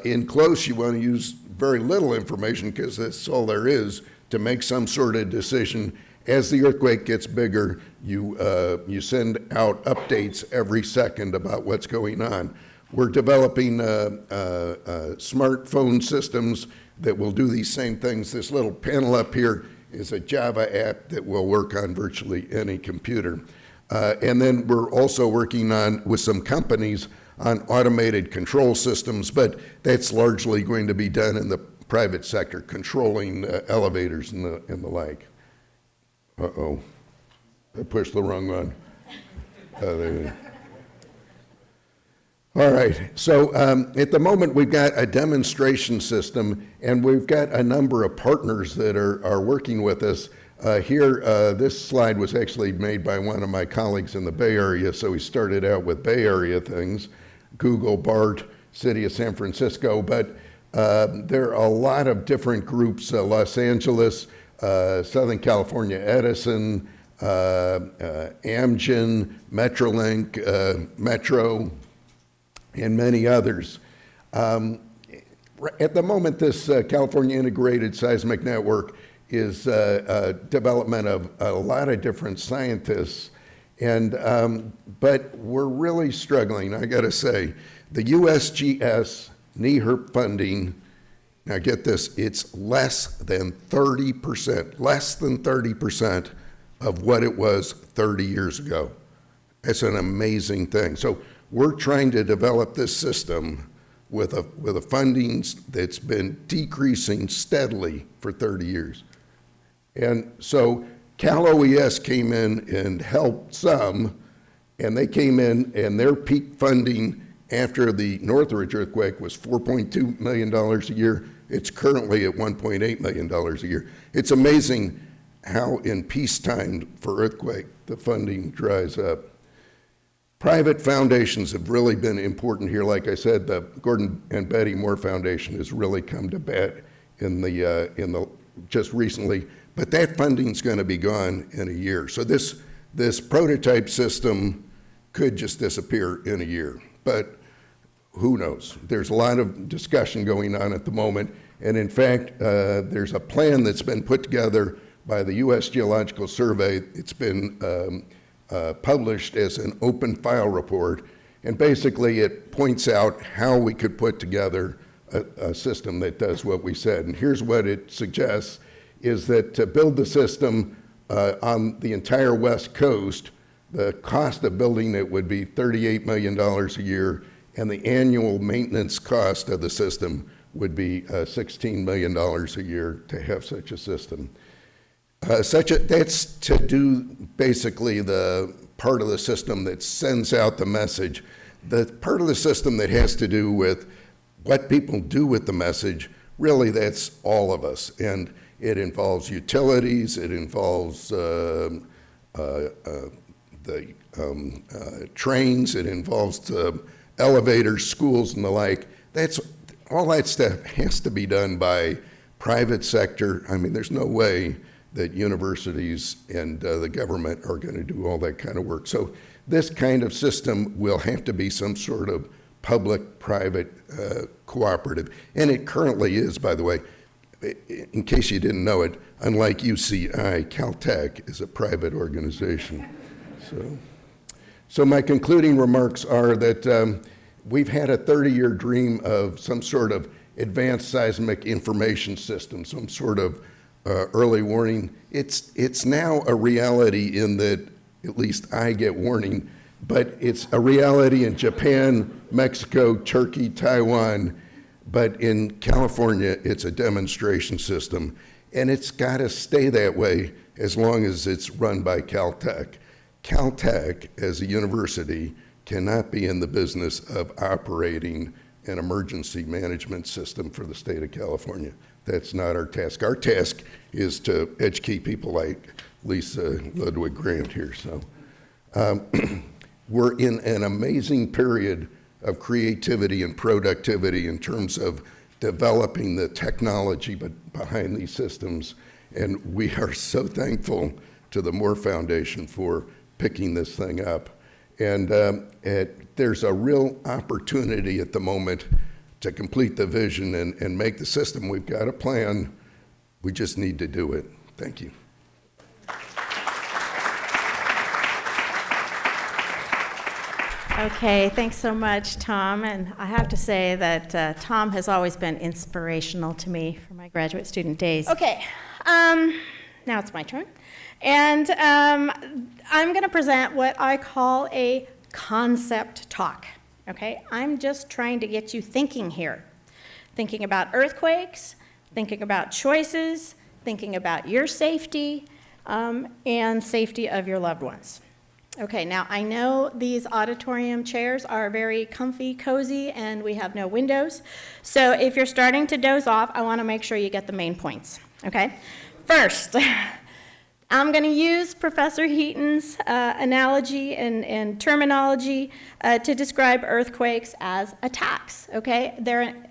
in close. You want to use very little information because that's all there is to make some sort of decision. As the earthquake gets bigger, you send out updates every second about what's going on. We're developing smartphone systems that will do these same things. This little panel up here is a Java app that will work on virtually any computer. And then we're also working with some companies on automated control systems, but that's largely going to be done in the private sector, controlling elevators and the like. Uh-oh, I pushed the wrong one. All right, so at the moment we've got a demonstration system, and we've got a number of partners that are working with us. Here, this slide was actually made by one of my colleagues in the Bay Area, so we started out with Bay Area things, Google, BART, City of San Francisco, but there are a lot of different groups, Los Angeles, Southern California Edison, Amgen, Metrolink, Metro, and many others. At the moment, this California Integrated Seismic Network is development of a lot of different scientists, and but we're really struggling, I gotta say. The USGS NEHRP funding, now get this, it's less than 30% of what it was 30 years ago. It's an amazing thing. So we're trying to develop this system with a funding that's been decreasing steadily for 30 years. And so Cal OES came in and helped some, and they came in and their peak funding after the Northridge earthquake was $4.2 million a year. It's currently at $1.8 million a year. It's amazing how in peacetime for earthquake, the funding dries up. Private foundations have really been important here. Like I said, the Gordon and Betty Moore Foundation has really come to bat in the just recently, but that funding's going to be gone in a year. So this prototype system could just disappear in a year, but who knows? There's a lot of discussion going on at the moment, and in fact, there's a plan that's been put together by the U.S. Geological Survey. It's been published as an open file report, and basically it points out how we could put together a system that does what we said. And here's what it suggests, is that to build the system on the entire West Coast, the cost of building it would be $38 million a year, and the annual maintenance cost of the system would be $16 million a year to have such a system. That's to do basically the part of the system that sends out the message. The part of the system that has to do with what people do with the message, really that's all of us. And it involves utilities, it involves trains, it involves elevators, schools, and the like. All that stuff has to be done by private sector. I mean, there's no way that universities and the government are going to do all that kind of work. So this kind of system will have to be some sort of public-private cooperative. And it currently is, by the way. In case you didn't know it, unlike UCI, Caltech is a private organization. So my concluding remarks are that we've had a 30-year dream of some sort of advanced seismic information system, some sort of early warning. It's now a reality in that at least I get warning, but it's a reality in Japan, Mexico, Turkey, Taiwan, but in California, it's a demonstration system, and it's got to stay that way as long as it's run by Caltech. Caltech, as a university, cannot be in the business of operating an emergency management system for the state of California. That's not our task. Our task is to educate people like Lisa Ludwig Grant here. So we're in an amazing period of creativity and productivity in terms of developing the technology behind these systems. And we are so thankful to the Moore Foundation for picking this thing up. And there's a real opportunity at the moment to complete the vision and make the system. We've got a plan. We just need to do it. Thank you. Okay, thanks so much, Tom. And I have to say that Tom has always been inspirational to me for my graduate student days. Okay, now it's my turn. And I'm going to present what I call a concept talk. Okay, I'm just trying to get you thinking here. Thinking about earthquakes, thinking about choices, thinking about your safety, and safety of your loved ones. Okay, now I know these auditorium chairs are very comfy, cozy, and we have no windows. So if you're starting to doze off, I want to make sure you get the main points. Okay, first, I'm going to use Professor Heaton's analogy and terminology to describe earthquakes as attacks, okay?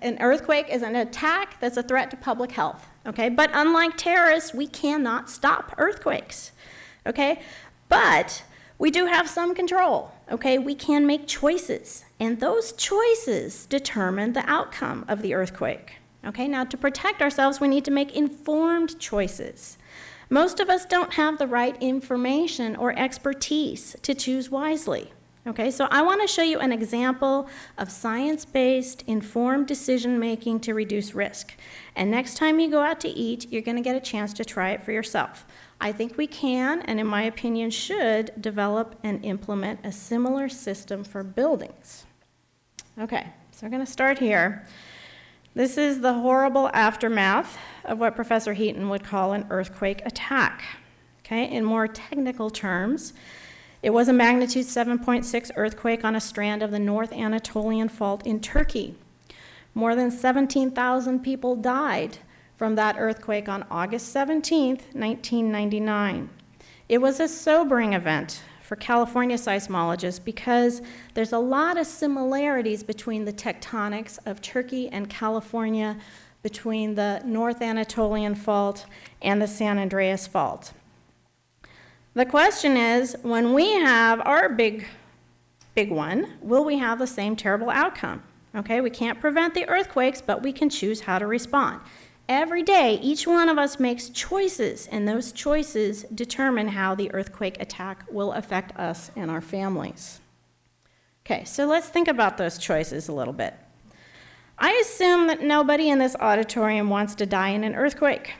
An earthquake is an attack that's a threat to public health, okay? But unlike terrorists, we cannot stop earthquakes, okay? But we do have some control, okay? We can make choices, and those choices determine the outcome of the earthquake, okay? Now, to protect ourselves, we need to make informed choices. Most of us don't have the right information or expertise to choose wisely. Okay, so I want to show you an example of science-based, informed decision-making to reduce risk. And next time you go out to eat, you're going to get a chance to try it for yourself. I think we can, and in my opinion should, develop and implement a similar system for buildings. Okay, so we're going to start here. This is the horrible aftermath of what Professor Heaton would call an earthquake attack. Okay, in more technical terms, it was a magnitude 7.6 earthquake on a strand of the North Anatolian Fault in Turkey. More than 17,000 people died from that earthquake on August 17, 1999. It was a sobering event for California seismologists because there's a lot of similarities between the tectonics of Turkey and California, between the North Anatolian Fault and the San Andreas Fault. The question is, when we have our big one, will we have the same terrible outcome? Okay, we can't prevent the earthquakes, but we can choose how to respond. Every day, each one of us makes choices, and those choices determine how the earthquake attack will affect us and our families. Okay, so let's think about those choices a little bit. I assume that nobody in this auditorium wants to die in an earthquake.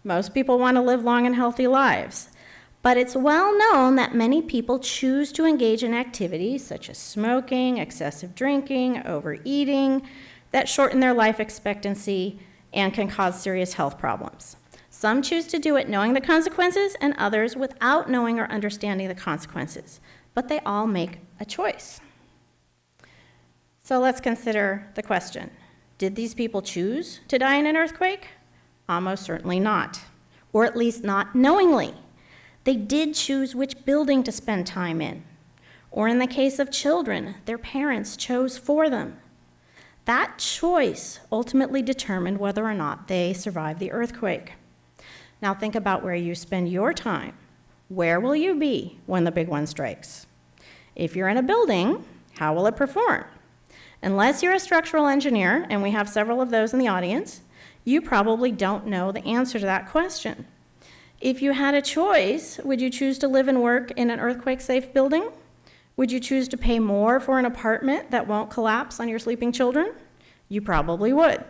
Most people want to live long and healthy lives. But it's well known that many people choose to engage in activities such as smoking, excessive drinking, overeating, that shorten their life expectancy and can cause serious health problems. Some choose to do it knowing the consequences, and others without knowing or understanding the consequences. But they all make a choice. So let's consider the question. Did these people choose to die in an earthquake? Almost certainly not, or at least not knowingly. They did choose which building to spend time in. Or in the case of children, their parents chose for them. That choice ultimately determined whether or not they survived the earthquake. Now think about where you spend your time. Where will you be when the big one strikes? If you're in a building, how will it perform? Unless you're a structural engineer, and we have several of those in the audience, you probably don't know the answer to that question. If you had a choice, would you choose to live and work in an earthquake-safe building? Would you choose to pay more for an apartment that won't collapse on your sleeping children? You probably would,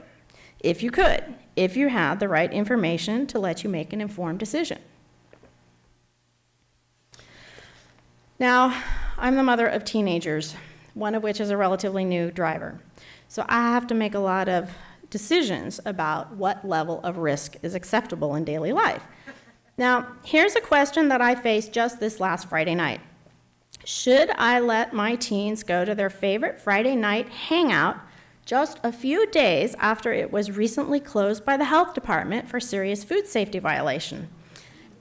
if you could, if you had the right information to let you make an informed decision. Now, I'm the mother of teenagers, one of which is a relatively new driver. So I have to make a lot of decisions about what level of risk is acceptable in daily life. Now, here's a question that I faced just this last Friday night. Should I let my teens go to their favorite Friday night hangout just a few days after it was recently closed by the health department for serious food safety violation,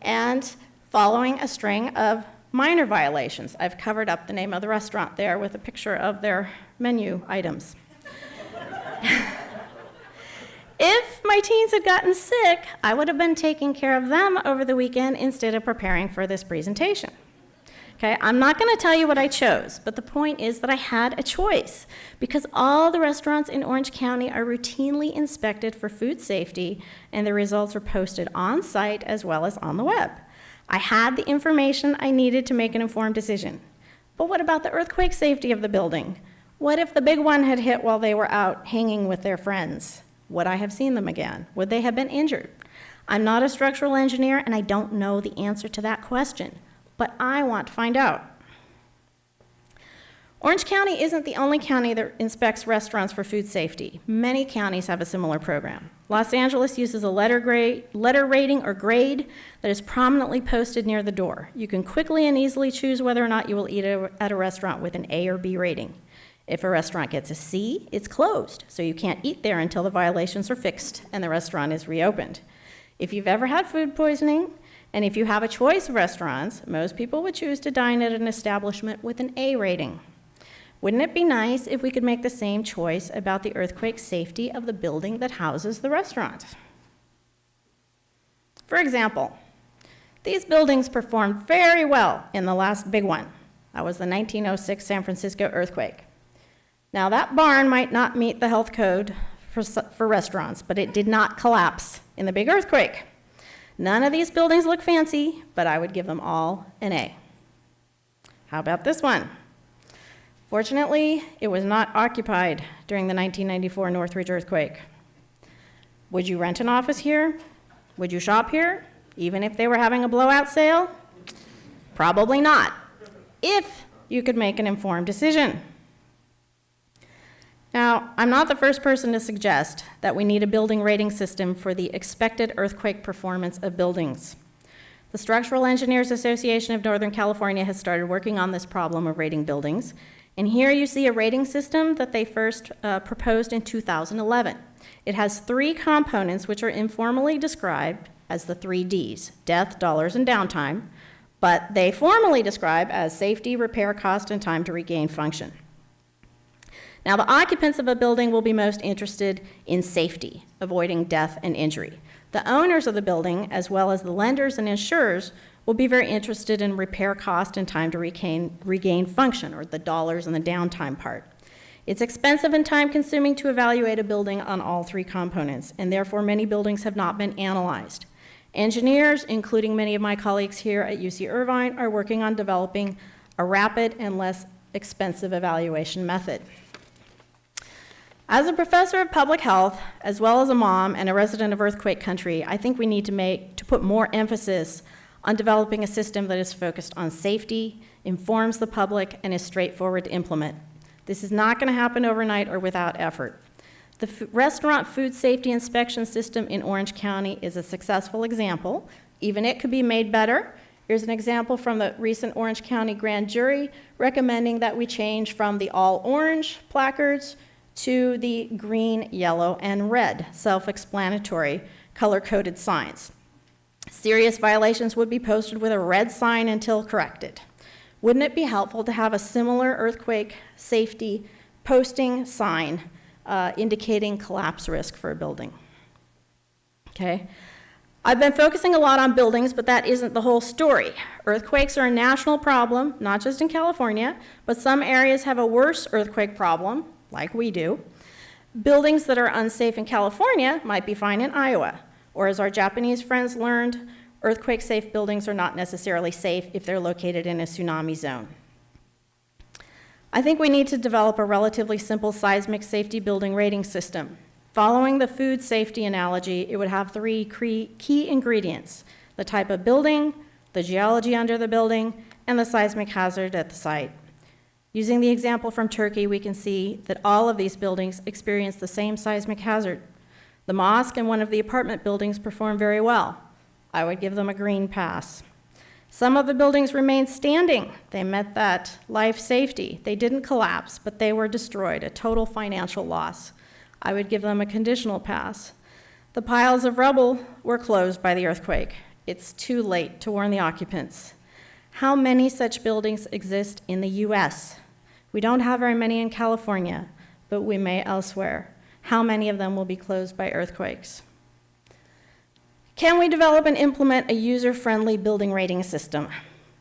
and following a string of minor violations? I've covered up the name of the restaurant there with a picture of their menu items. If my teens had gotten sick, I would have been taking care of them over the weekend instead of preparing for this presentation. Okay, I'm not going to tell you what I chose, but the point is that I had a choice because all the restaurants in Orange County are routinely inspected for food safety, and the results are posted on site as well as on the web. I had the information I needed to make an informed decision. But what about the earthquake safety of the building? What if the big one had hit while they were out hanging with their friends? Would I have seen them again? Would they have been injured? I'm not a structural engineer, and I don't know the answer to that question, but I want to find out. Orange County isn't the only county that inspects restaurants for food safety. Many counties have a similar program. Los Angeles uses a letter rating or grade that is prominently posted near the door. You can quickly and easily choose whether or not you will eat at a restaurant with an A or B rating. If a restaurant gets a C, it's closed, so you can't eat there until the violations are fixed and the restaurant is reopened. If you've ever had food poisoning, and if you have a choice of restaurants, most people would choose to dine at an establishment with an A rating. Wouldn't it be nice if we could make the same choice about the earthquake safety of the building that houses the restaurant? For example, these buildings performed very well in the last big one. That was the 1906 San Francisco earthquake. Now, that barn might not meet the health code for restaurants, but it did not collapse in the big earthquake. None of these buildings look fancy, but I would give them all an A. How about this one? Fortunately, it was not occupied during the 1994 Northridge earthquake. Would you rent an office here? Would you shop here, even if they were having a blowout sale? Probably not, if you could make an informed decision. Now, I'm not the first person to suggest that we need a building rating system for the expected earthquake performance of buildings. The Structural Engineers Association of Northern California has started working on this problem of rating buildings. And here you see a rating system that they first proposed in 2011. It has 3 components which are informally described as the 3 Ds, death, dollars, and downtime, but they formally describe as safety, repair cost, and time to regain function. Now, the occupants of a building will be most interested in safety, avoiding death and injury. The owners of the building, as well as the lenders and insurers, will be very interested in repair cost and time to regain function, or the dollars and the downtime part. It's expensive and time-consuming to evaluate a building on all 3 components, and therefore many buildings have not been analyzed. Engineers, including many of my colleagues here at UC Irvine, are working on developing a rapid and less expensive evaluation method. As a professor of public health, as well as a mom and a resident of earthquake country, I think we need to put more emphasis on developing a system that is focused on safety, informs the public, and is straightforward to implement. This is not going to happen overnight or without effort. The restaurant food safety inspection system in Orange County is a successful example. Even it could be made better. Here's an example from the recent Orange County grand jury recommending that we change from the all orange placards to the green, yellow, and red, self-explanatory, color-coded signs. Serious violations would be posted with a red sign until corrected. Wouldn't it be helpful to have a similar earthquake safety posting sign indicating collapse risk for a building? Okay. I've been focusing a lot on buildings, but that isn't the whole story. Earthquakes are a national problem, not just in California, but some areas have a worse earthquake problem, like we do. Buildings that are unsafe in California might be fine in Iowa, or as our Japanese friends learned, earthquake-safe buildings are not necessarily safe if they're located in a tsunami zone. I think we need to develop a relatively simple seismic safety building rating system. Following the food safety analogy, it would have 3 key ingredients: the type of building, the geology under the building, and the seismic hazard at the site. Using the example from Turkey, we can see that all of these buildings experience the same seismic hazard. The mosque and one of the apartment buildings perform very well. I would give them a green pass. Some of the buildings remain standing. They met that life safety. They didn't collapse, but they were destroyed, a total financial loss. I would give them a conditional pass. The piles of rubble were closed by the earthquake. It's too late to warn the occupants. How many such buildings exist in the US? We don't have very many in California, but we may elsewhere. How many of them will be closed by earthquakes? Can we develop and implement a user-friendly building rating system?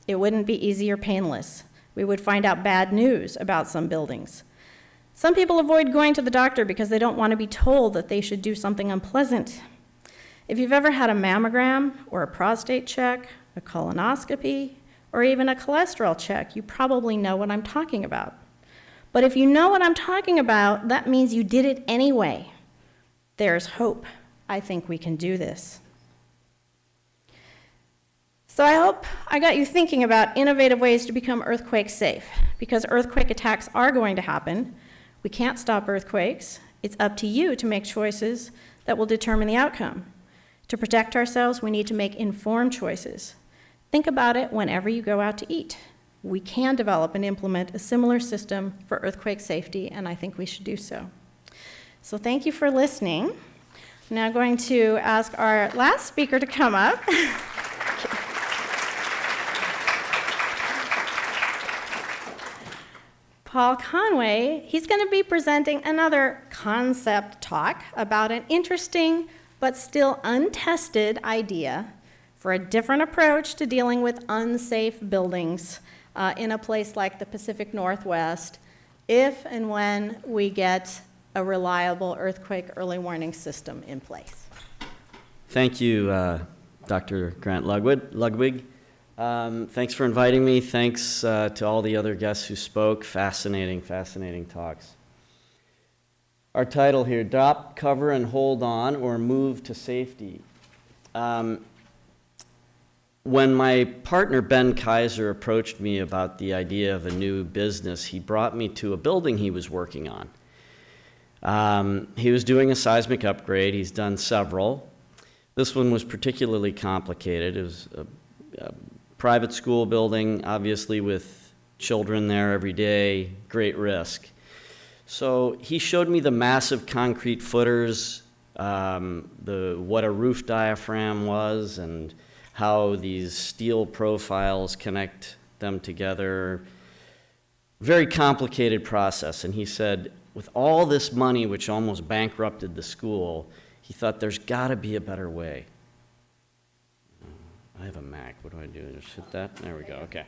It wouldn't be easy or painless. We would find out bad news about some buildings. Some people avoid going to the doctor because they don't want to be told that they should do something unpleasant. If you've ever had a mammogram or a prostate check, a colonoscopy, or even a cholesterol check, you probably know what I'm talking about. But if you know what I'm talking about, that means you did it anyway. There's hope. I think we can do this. So I hope I got you thinking about innovative ways to become earthquake safe, because earthquake attacks are going to happen. We can't stop earthquakes. It's up to you to make choices that will determine the outcome. To protect ourselves, we need to make informed choices. Think about it whenever you go out to eat. We can develop and implement a similar system for earthquake safety, and I think we should do so. So thank you for listening. I'm now going to ask our last speaker to come up. Paul Conway. He's going to be presenting another concept talk about an interesting but still untested idea for a different approach to dealing with unsafe buildings in a place like the Pacific Northwest, if and when we get a reliable earthquake early warning system in place. Thank you, Dr. Grant Ludwig. Thanks for inviting me. Thanks to all the other guests who spoke. Fascinating talks. Our title here, Drop, Cover, and Hold On, or Move to Safety. When my partner Ben Kaiser approached me about the idea of a new business, he brought me to a building he was working on. He was doing a seismic upgrade. He's done several. This one was particularly complicated. It was private school building, obviously with children there every day, great risk. So he showed me the massive concrete footers, what a roof diaphragm was, and how these steel profiles connect them together. Very complicated process. And he said, with all this money, which almost bankrupted the school, he thought there's got to be a better way. I have a Mac. What do I do? Just hit that? There we go. Okay.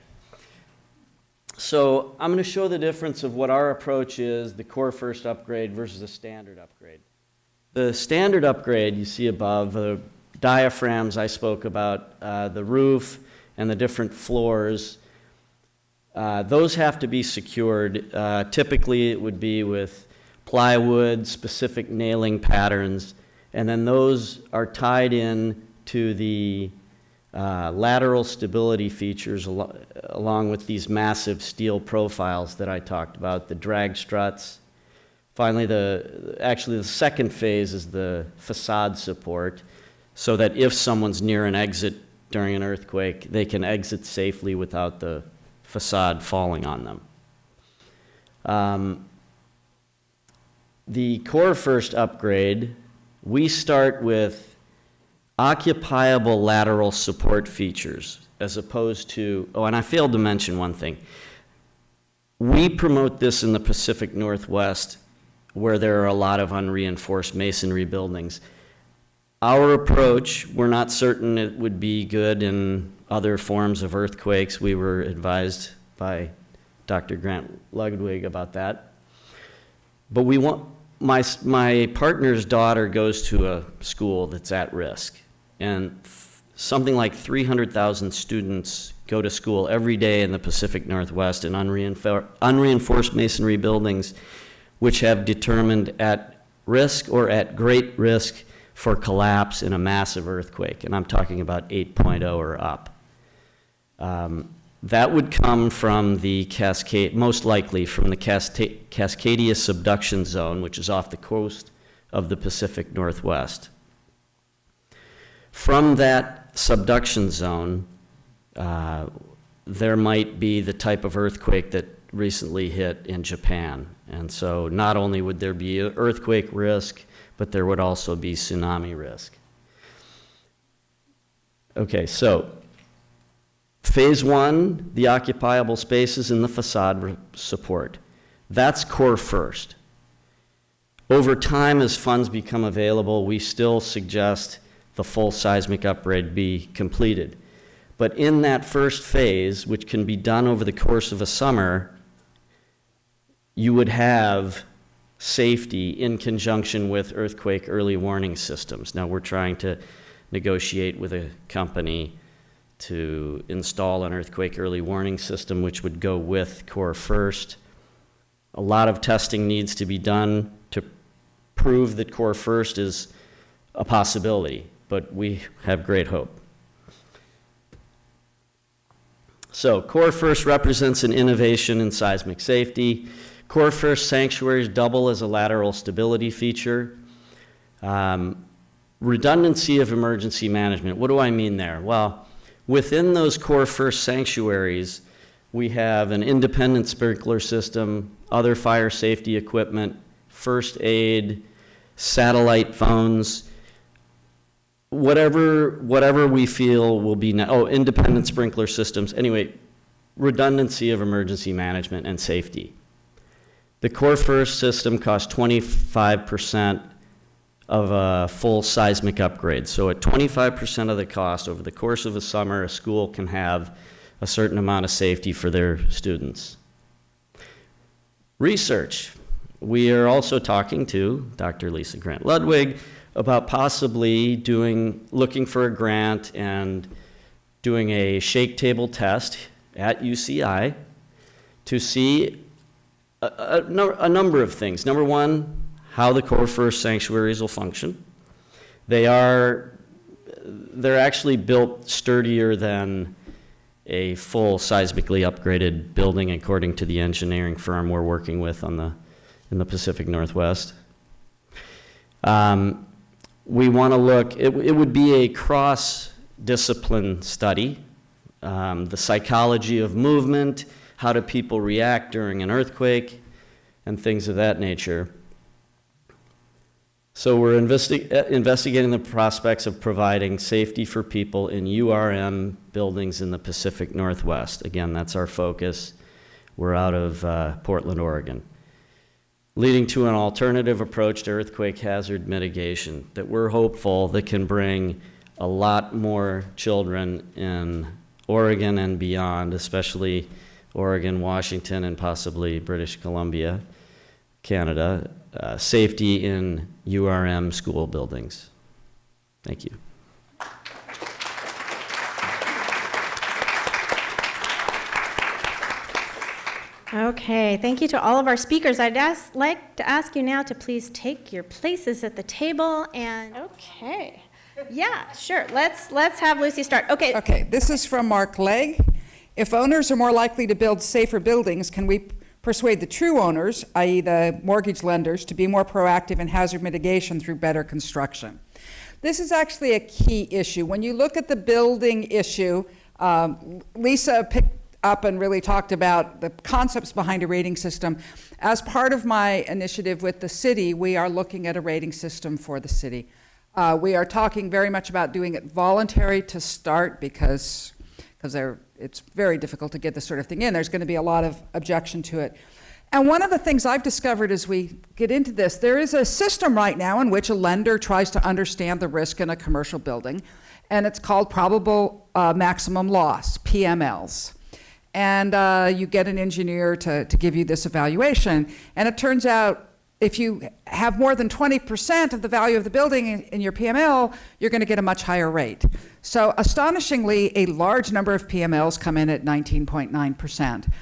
So I'm going to show the difference of what our approach is, the CoreFirst upgrade versus a standard upgrade. The standard upgrade you see above, the diaphragms I spoke about, the roof and the different floors, those have to be secured. Typically it would be with plywood, specific nailing patterns, and then those are tied in to the lateral stability features along with these massive steel profiles that I talked about, the drag struts. Finally, actually the second phase is the facade support, so that if someone's near an exit during an earthquake, they can exit safely without the facade falling on them. The CoreFirst upgrade, we start with occupiable lateral support features as opposed to, oh, and I failed to mention one thing. We promote this in the Pacific Northwest where there are a lot of unreinforced masonry buildings. Our approach, we're not certain it would be good in other forms of earthquakes. We were advised by Dr. Grant Ludwig about that. But we want, my partner's daughter goes to a school that's at risk, and something like 300,000 students go to school every day in the Pacific Northwest in unreinforced masonry buildings, which have determined at risk or at great risk for collapse in a massive earthquake, and I'm talking about 8.0 or up. That would come from the Cascade, most likely from the Cascadia subduction zone, which is off the coast of the Pacific Northwest. From that subduction zone, there might be the type of earthquake that recently hit in Japan. And so not only would there be earthquake risk, but there would also be tsunami risk. Okay, so phase one, the occupiable spaces and the facade support. That's CoreFirst. Over time, as funds become available, we still suggest the full seismic upgrade be completed. But in that first phase, which can be done over the course of a summer, you would have safety in conjunction with earthquake early warning systems. Now we're trying to negotiate with a company to install an earthquake early warning system which would go with CoreFirst. A lot of testing needs to be done to prove that CoreFirst is a possibility, but we have great hope. So CoreFirst represents an innovation in seismic safety. CoreFirst sanctuaries double as a lateral stability feature. Redundancy of emergency management. What do I mean there? Well, within those CoreFirst sanctuaries, we have an independent sprinkler system, other fire safety equipment, first aid, satellite phones, whatever we feel will be, independent sprinkler systems. Anyway, redundancy of emergency management and safety. The CoreFirst system costs 25% of a full seismic upgrade. So at 25% of the cost over the course of a summer, a school can have a certain amount of safety for their students. Research. We are also talking to Dr. Lisa Grant Ludwig about possibly looking for a grant and doing a shake table test at UCI to see a number of things. Number one, how the CoreFirst sanctuaries will function. They're actually built sturdier than a full seismically upgraded building according to the engineering firm we're working with in the Pacific Northwest. We want to look, it would be a cross-discipline study the psychology of movement, how do people react during an earthquake, and things of that nature. So we're investigating the prospects of providing safety for people in URM buildings in the Pacific Northwest. Again, that's our focus. We're out of Portland, Oregon. Leading to an alternative approach to earthquake hazard mitigation that we're hopeful that can bring a lot more children in Oregon and beyond, especially Oregon, Washington, and possibly British Columbia, Canada, safety in URM school buildings. Thank you. Okay, thank you to all of our speakers. I'd like to ask you now to please take your places at the table and, okay. Yeah, sure. Let's have Lucy start. Okay. Okay, this is from Mark Legg. If owners are more likely to build safer buildings, can we persuade the true owners, i.e. the mortgage lenders, to be more proactive in hazard mitigation through better construction? This is actually a key issue. When you look at the building issue, Lisa picked up and really talked about the concepts behind a rating system. As part of my initiative with the city, we are looking at a rating system for the city. We are talking very much about doing it voluntary to start because it's very difficult to get this sort of thing in. There's going to be a lot of objection to it. And one of the things I've discovered as we get into this, there is a system right now in which a lender tries to understand the risk in a commercial building, and it's called probable maximum loss, PMLs. And you get an engineer to give you this evaluation, and it turns out if you have more than 20% of the value of the building in your PML, you're going to get a much higher rate. So astonishingly, a large number of PMLs come in at 19.9%.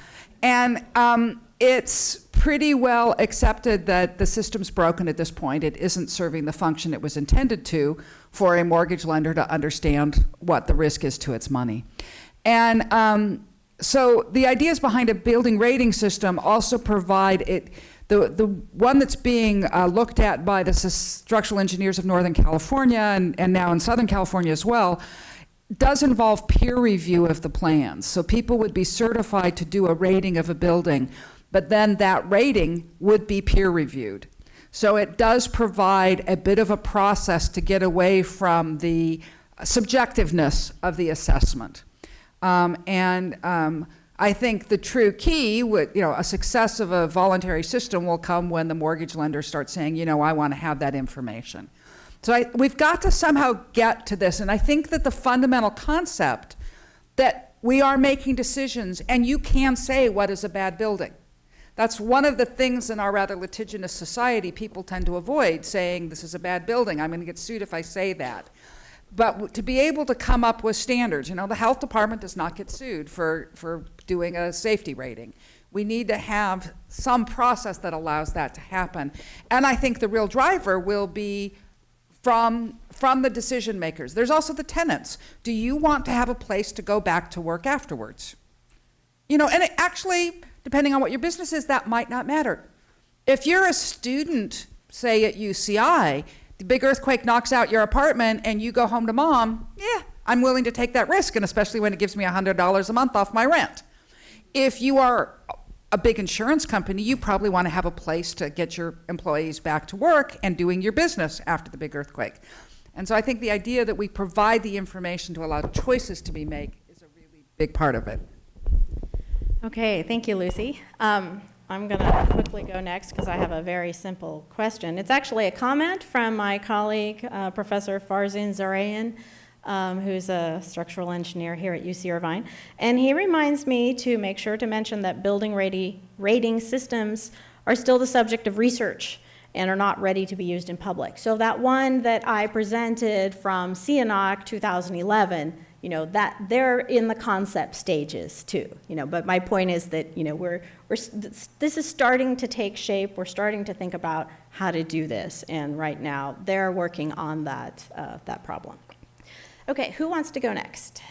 And it's pretty well accepted that the system's broken at this point. It isn't serving the function it was intended to for a mortgage lender to understand what the risk is to its money. And so the ideas behind a building rating system also provide it. The one that's being looked at by the structural engineers of Northern California and now in Southern California as well does involve peer review of the plans. So people would be certified to do a rating of a building, but then that rating would be peer reviewed. So it does provide a bit of a process to get away from the subjectiveness of the assessment. I think the true key, a success of a voluntary system will come when the mortgage lender starts saying, I want to have that information. So we've got to somehow get to this, and I think that the fundamental concept that we are making decisions, and you can say what is a bad building. That's one of the things in our rather litigious society people tend to avoid, saying this is a bad building, I'm going to get sued if I say that. But to be able to come up with standards, the health department does not get sued for doing a safety rating. We need to have some process that allows that to happen. And I think the real driver will be from the decision makers. There's also the tenants. Do you want to have a place to go back to work afterwards? And it actually, depending on what your business is, that might not matter. If you're a student, say at UCI, the big earthquake knocks out your apartment and you go home to mom, I'm willing to take that risk, and especially when it gives me $100 a month off my rent. If you are a big insurance company, you probably want to have a place to get your employees back to work and doing your business after the big earthquake. And so I think the idea that we provide the information to allow choices to be made is a really big part of it. Okay, thank you, Lucy. I'm going to quickly go next because I have a very simple question. It's actually a comment from my colleague, Professor Farzin Zarayan, who's a structural engineer here at UC Irvine. And he reminds me to make sure to mention that building rating systems are still the subject of research and are not ready to be used in public. So that one that I presented from CNOC 2011, that they're in the concept stages too, but my point is that, this is starting to take shape. We're starting to think about how to do this. And right now they're working on that problem. Okay, who wants to go next?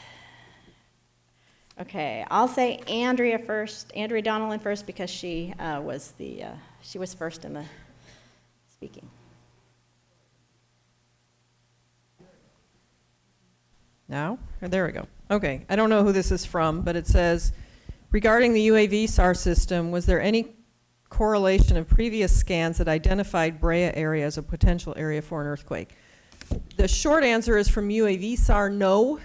Okay, I'll say Andrea first, Andrea Donnellan first, because she was first in the speaking. Now? There we go. Okay, I don't know who this is from, but it says, regarding the UAV SAR system, was there any correlation of previous scans that identified Brea area as a potential area for an earthquake? The short answer is from UAV SAR, no,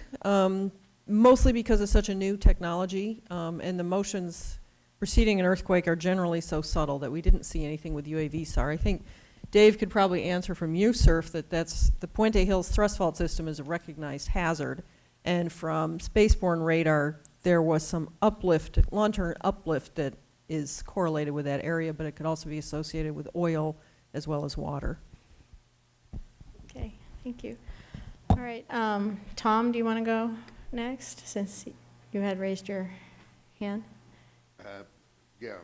mostly because it's such a new technology, and the motions preceding an earthquake are generally so subtle that we didn't see anything with UAV SAR. I think Dave could probably answer from USURF that that's the Puente Hills thrust fault system is a recognized hazard, and from spaceborne radar there was some uplift, long-term uplift that is correlated with that area, but it could also be associated with oil as well as water. Okay, thank you. All right, Tom, do you want to go next, since you had raised your hand? Yeah,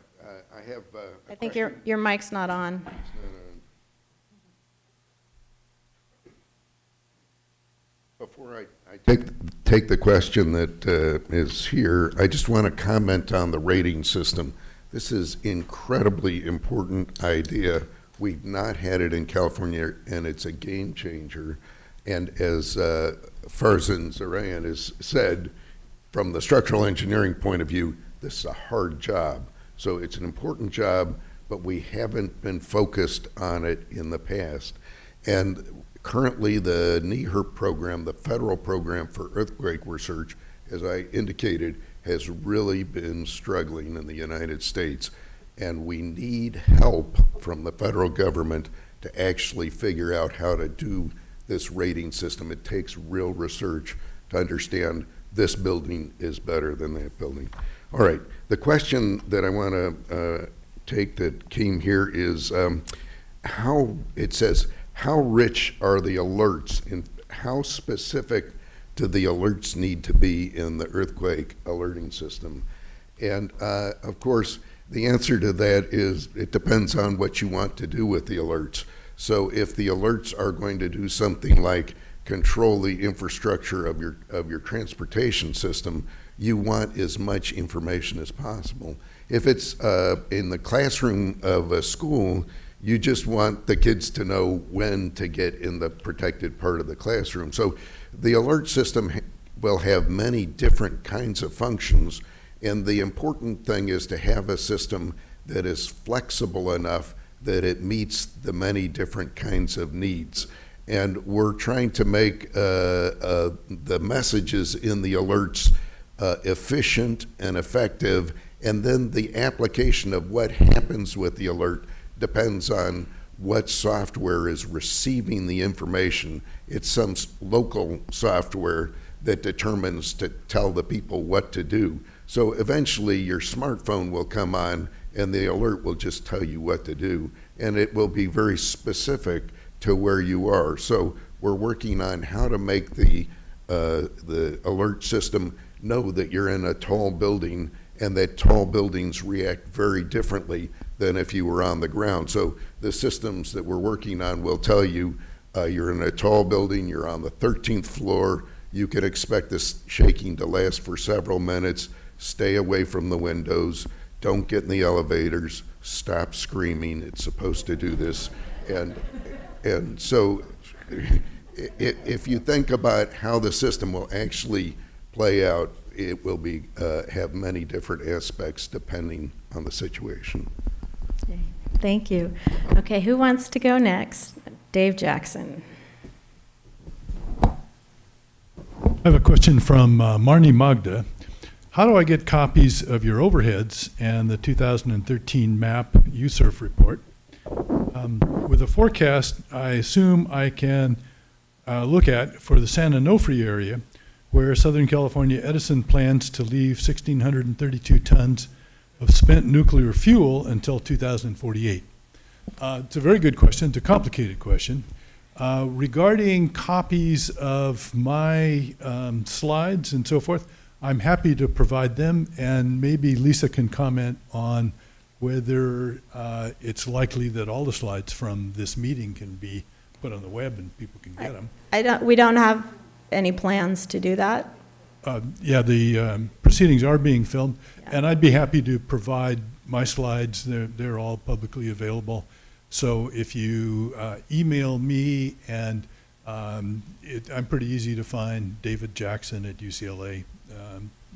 I have I think your mic's not on. Before I take the question that is here, I just want to comment on the rating system. This is incredibly important idea. We've not had it in California, and it's a game changer. And as Farzan Zarayan has said, from the structural engineering point of view, this is a hard job. So it's an important job, but we haven't been focused on it in the past. And currently the NEHRP program, the federal program for earthquake research, as I indicated, has really been struggling in the United States. And we need help from the federal government to actually figure out how to do this rating system. It takes real research to understand this building is better than that building. All right, the question that I want to take that came here is how, it says, how rich are the alerts and how specific do the alerts need to be in the earthquake alerting system? And of course, the answer to that is it depends on what you want to do with the alerts. So if the alerts are going to do something like control the infrastructure of your transportation system, you want as much information as possible. If it's in the classroom of a school, you just want the kids to know when to get in the protected part of the classroom. So the alert system will have many different kinds of functions, and the important thing is to have a system that is flexible enough that it meets the many different kinds of needs. And we're trying to make the messages in the alerts efficient and effective, and then the application of what happens with the alert depends on what software is receiving the information. It's some local software that determines to tell the people what to do. So eventually your smartphone will come on and the alert will just tell you what to do, and it will be very specific to where you are. So we're working on how to make the alert system know that you're in a tall building, and that tall buildings react very differently than if you were on the ground. So the systems that we're working on will tell you you're in a tall building, you're on the 13th floor, you could expect this shaking to last for several minutes, stay away from the windows, don't get in the elevators, stop screaming, it's supposed to do this. And so if you think about how the system will actually play out, it will be have many different aspects depending on the situation. Okay, thank you. Okay, who wants to go next? Dave Jackson. I have a question from Marnie Magda. How do I get copies of your overheads and the 2013 MAP USURF report? With a forecast, I assume I can look at for the San Onofre area, where Southern California Edison plans to leave 1,632 tons of spent nuclear fuel until 2048. It's a very good question. It's a complicated question. Regarding copies of my slides and so forth, I'm happy to provide them, and maybe Lisa can comment on whether it's likely that all the slides from this meeting can be put on the web and people can get them. We don't have any plans to do that. Yeah, the proceedings are being filmed, and I'd be happy to provide my slides. They're all publicly available. So if you email me and I'm pretty easy to find. David Jackson at UCLA,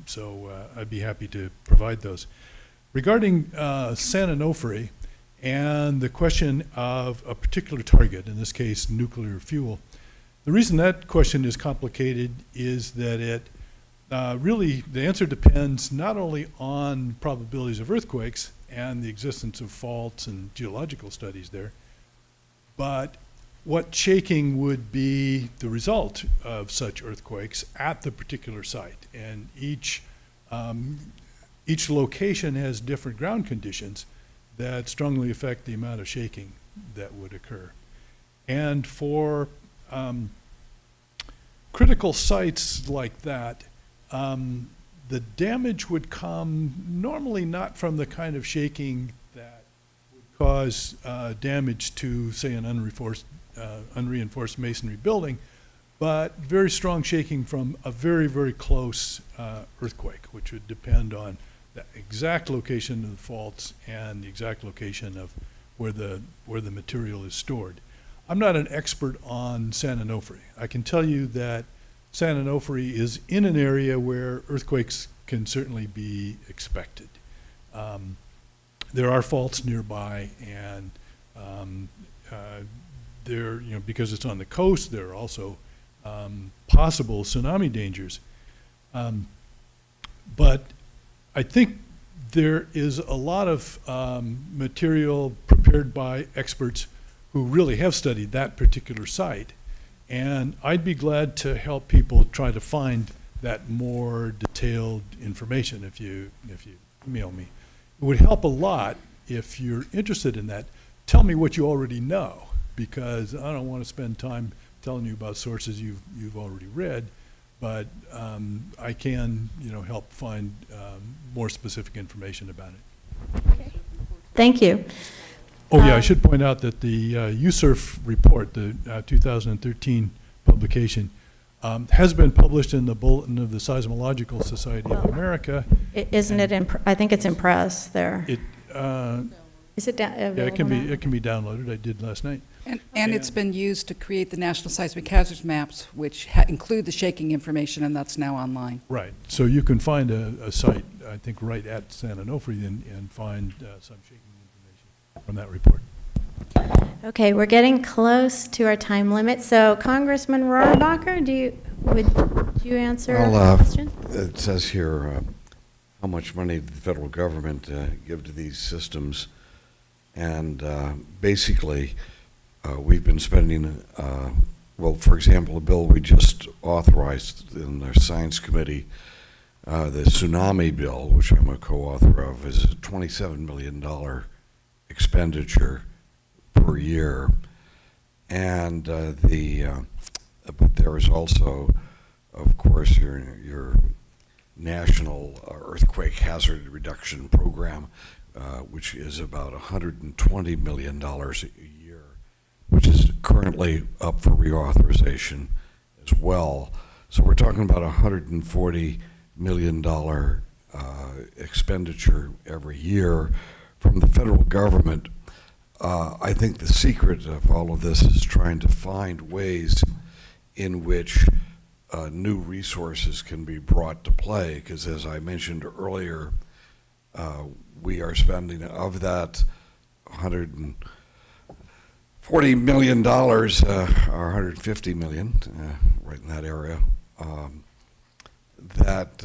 so I'd be happy to provide those. Regarding San Onofre and the question of a particular target, in this case nuclear fuel, the reason that question is complicated is that it really, the answer depends not only on probabilities of earthquakes and the existence of faults and geological studies there, but what shaking would be the result of such earthquakes at the particular site. And each location has different ground conditions that strongly affect the amount of shaking that would occur. And for critical sites like that, the damage would come normally not from the kind of shaking that would cause damage to, say, an unreinforced masonry building, but very strong shaking from a very, very close earthquake, which would depend on the exact location of the faults and the exact location of where the material is stored. I'm not an expert on San Onofre. I can tell you that San Onofre is in an area where earthquakes can certainly be expected. There are faults nearby, and there, because it's on the coast, there are also possible tsunami dangers. But I think there is a lot of material prepared by experts who really have studied that particular site. And I'd be glad to help people try to find that more detailed information if you email me. It would help a lot if you're interested in that. Tell me what you already know, because I don't want to spend time telling you about sources you've already read, but I can help find more specific information about it. Okay. Thank you. Oh yeah, I should point out that the USERF report, the 2013 publication, has been published in the Bulletin of the Seismological Society of America. Isn't it I think it's in press there. It Is it yeah, it can be downloaded. I did last night. And it's been used to create the National Seismic Hazards Maps, which include the shaking information, and that's now online. Right. So you can find a site, I think, right at San Onofre and find some shaking information from that report. Okay, we're getting close to our time limit. So Congressman Rohrabacher, would you answer a question? It says here how much money did the federal government give to these systems, and basically we've been spending, well, for example, a bill we just authorized in the Science Committee, the tsunami bill, which I'm a co-author of, is a $27 million expenditure per year, and but there is also, of course, your national earthquake hazard reduction program, which is about $120 million a year, which is currently up for reauthorization as well. So we're talking about $140 million expenditure every year from the federal government. I think the secret of all of this is trying to find ways in which new resources can be brought to play, because as I mentioned earlier, we are spending of that $140 million, or $150 million, right in that area, that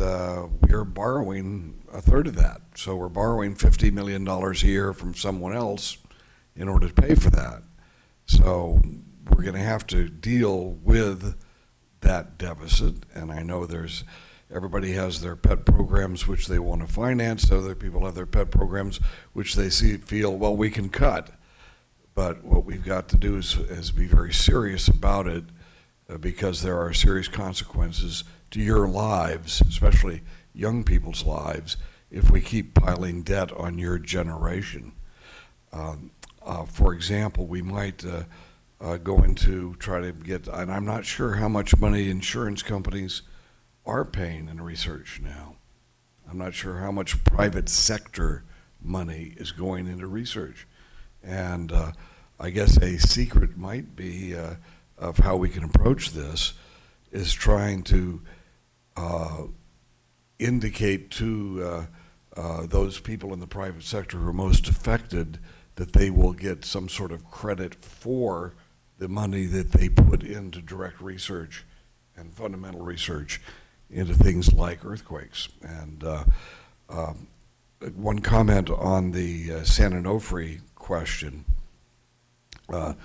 we're borrowing a third of that. So we're borrowing $50 million a year from someone else in order to pay for that. So we're going to have to deal with that deficit, and I know everybody has their pet programs which they want to finance. Other people have their pet programs which they feel, well, we can cut. But what we've got to do is be very serious about it, because there are serious consequences to your lives, especially young people's lives, if we keep piling debt on your generation. For example, we might go into try to get, and I'm not sure how much money insurance companies are paying in research now. I'm not sure how much private sector money is going into research. And I guess a secret might be of how we can approach this is trying to indicate to those people in the private sector who are most affected that they will get some sort of credit for the money that they put into direct research and fundamental research into things like earthquakes. And one comment on the San Onofre question. San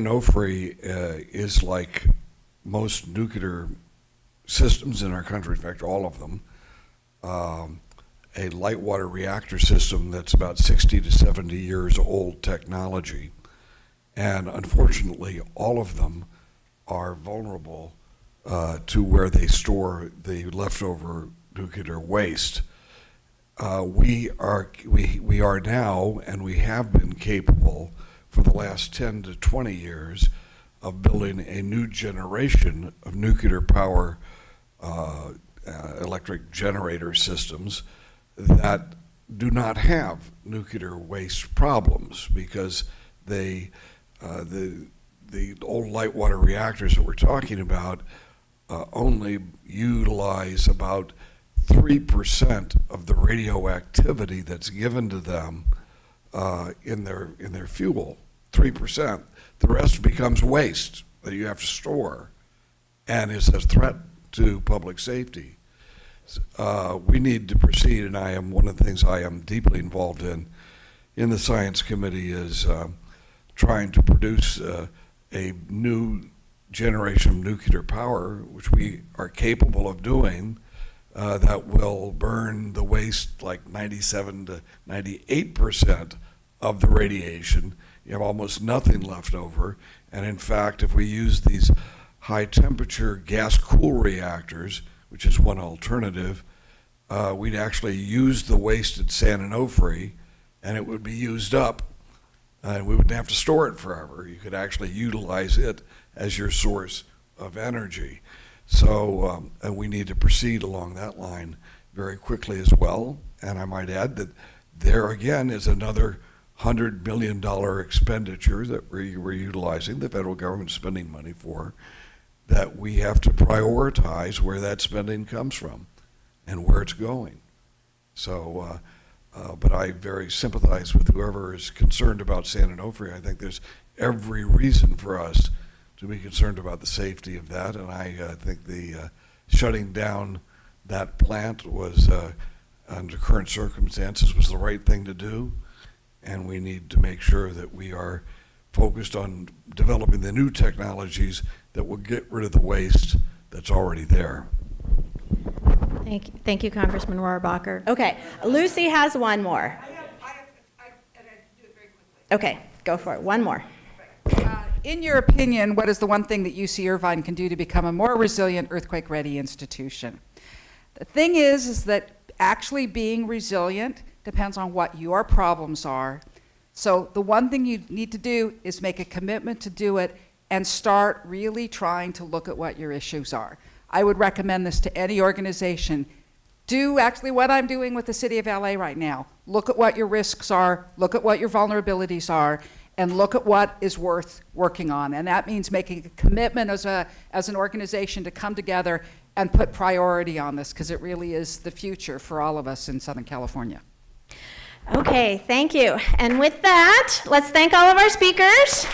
Onofre is like most nuclear systems in our country, in fact, all of them, a light water reactor system that's about 60 to 70 years old technology. And unfortunately, all of them are vulnerable to where they store the leftover nuclear waste. We are now, and we have been capable for the last 10 to 20 years of building a new generation of nuclear power electric generator systems that do not have nuclear waste problems, because the old light water reactors that we're talking about only utilize about 3% of the radioactivity that's given to them in their fuel. 3%. The rest becomes waste that you have to store, and is a threat to public safety. We need to proceed, and one of the things I am deeply involved in the science committee is trying to produce a new generation of nuclear power, which we are capable of doing, that will burn the waste like 97 to 98% of the radiation. You have almost nothing left over. And in fact, if we use these high temperature gas cool reactors, which is one alternative, we'd actually use the waste at San Onofre, and it would be used up, and we wouldn't have to store it forever. You could actually utilize it as your source of energy. So we need to proceed along that line very quickly as well. And I might add that there again is another $100 million expenditure that we're utilizing, the federal government spending money for, that we have to prioritize where that spending comes from and where it's going. So, but I very sympathize with whoever is concerned about San Onofre. I think there's every reason for us to be concerned about the safety of that, and I think the shutting down that plant was, under current circumstances, was the right thing to do, and we need to make sure that we are focused on developing the new technologies that will get rid of the waste that's already there. Thank you, Congressman Rohrabacher. Okay, Lucy has one more. And I do it very quickly. Okay, go for it. One more. In your opinion, what is the one thing that UC Irvine can do to become a more resilient, earthquake-ready institution? The thing is that actually being resilient depends on what your problems are. So the one thing you need to do is make a commitment to do it and start really trying to look at what your issues are. I would recommend this to any organization. Do actually what I'm doing with the City of LA right now. Look at what your risks are, look at what your vulnerabilities are, and look at what is worth working on. And that means making a commitment as an organization to come together and put priority on this, because it really is the future for all of us in Southern California. Okay, thank you. And with that, let's thank all of our speakers.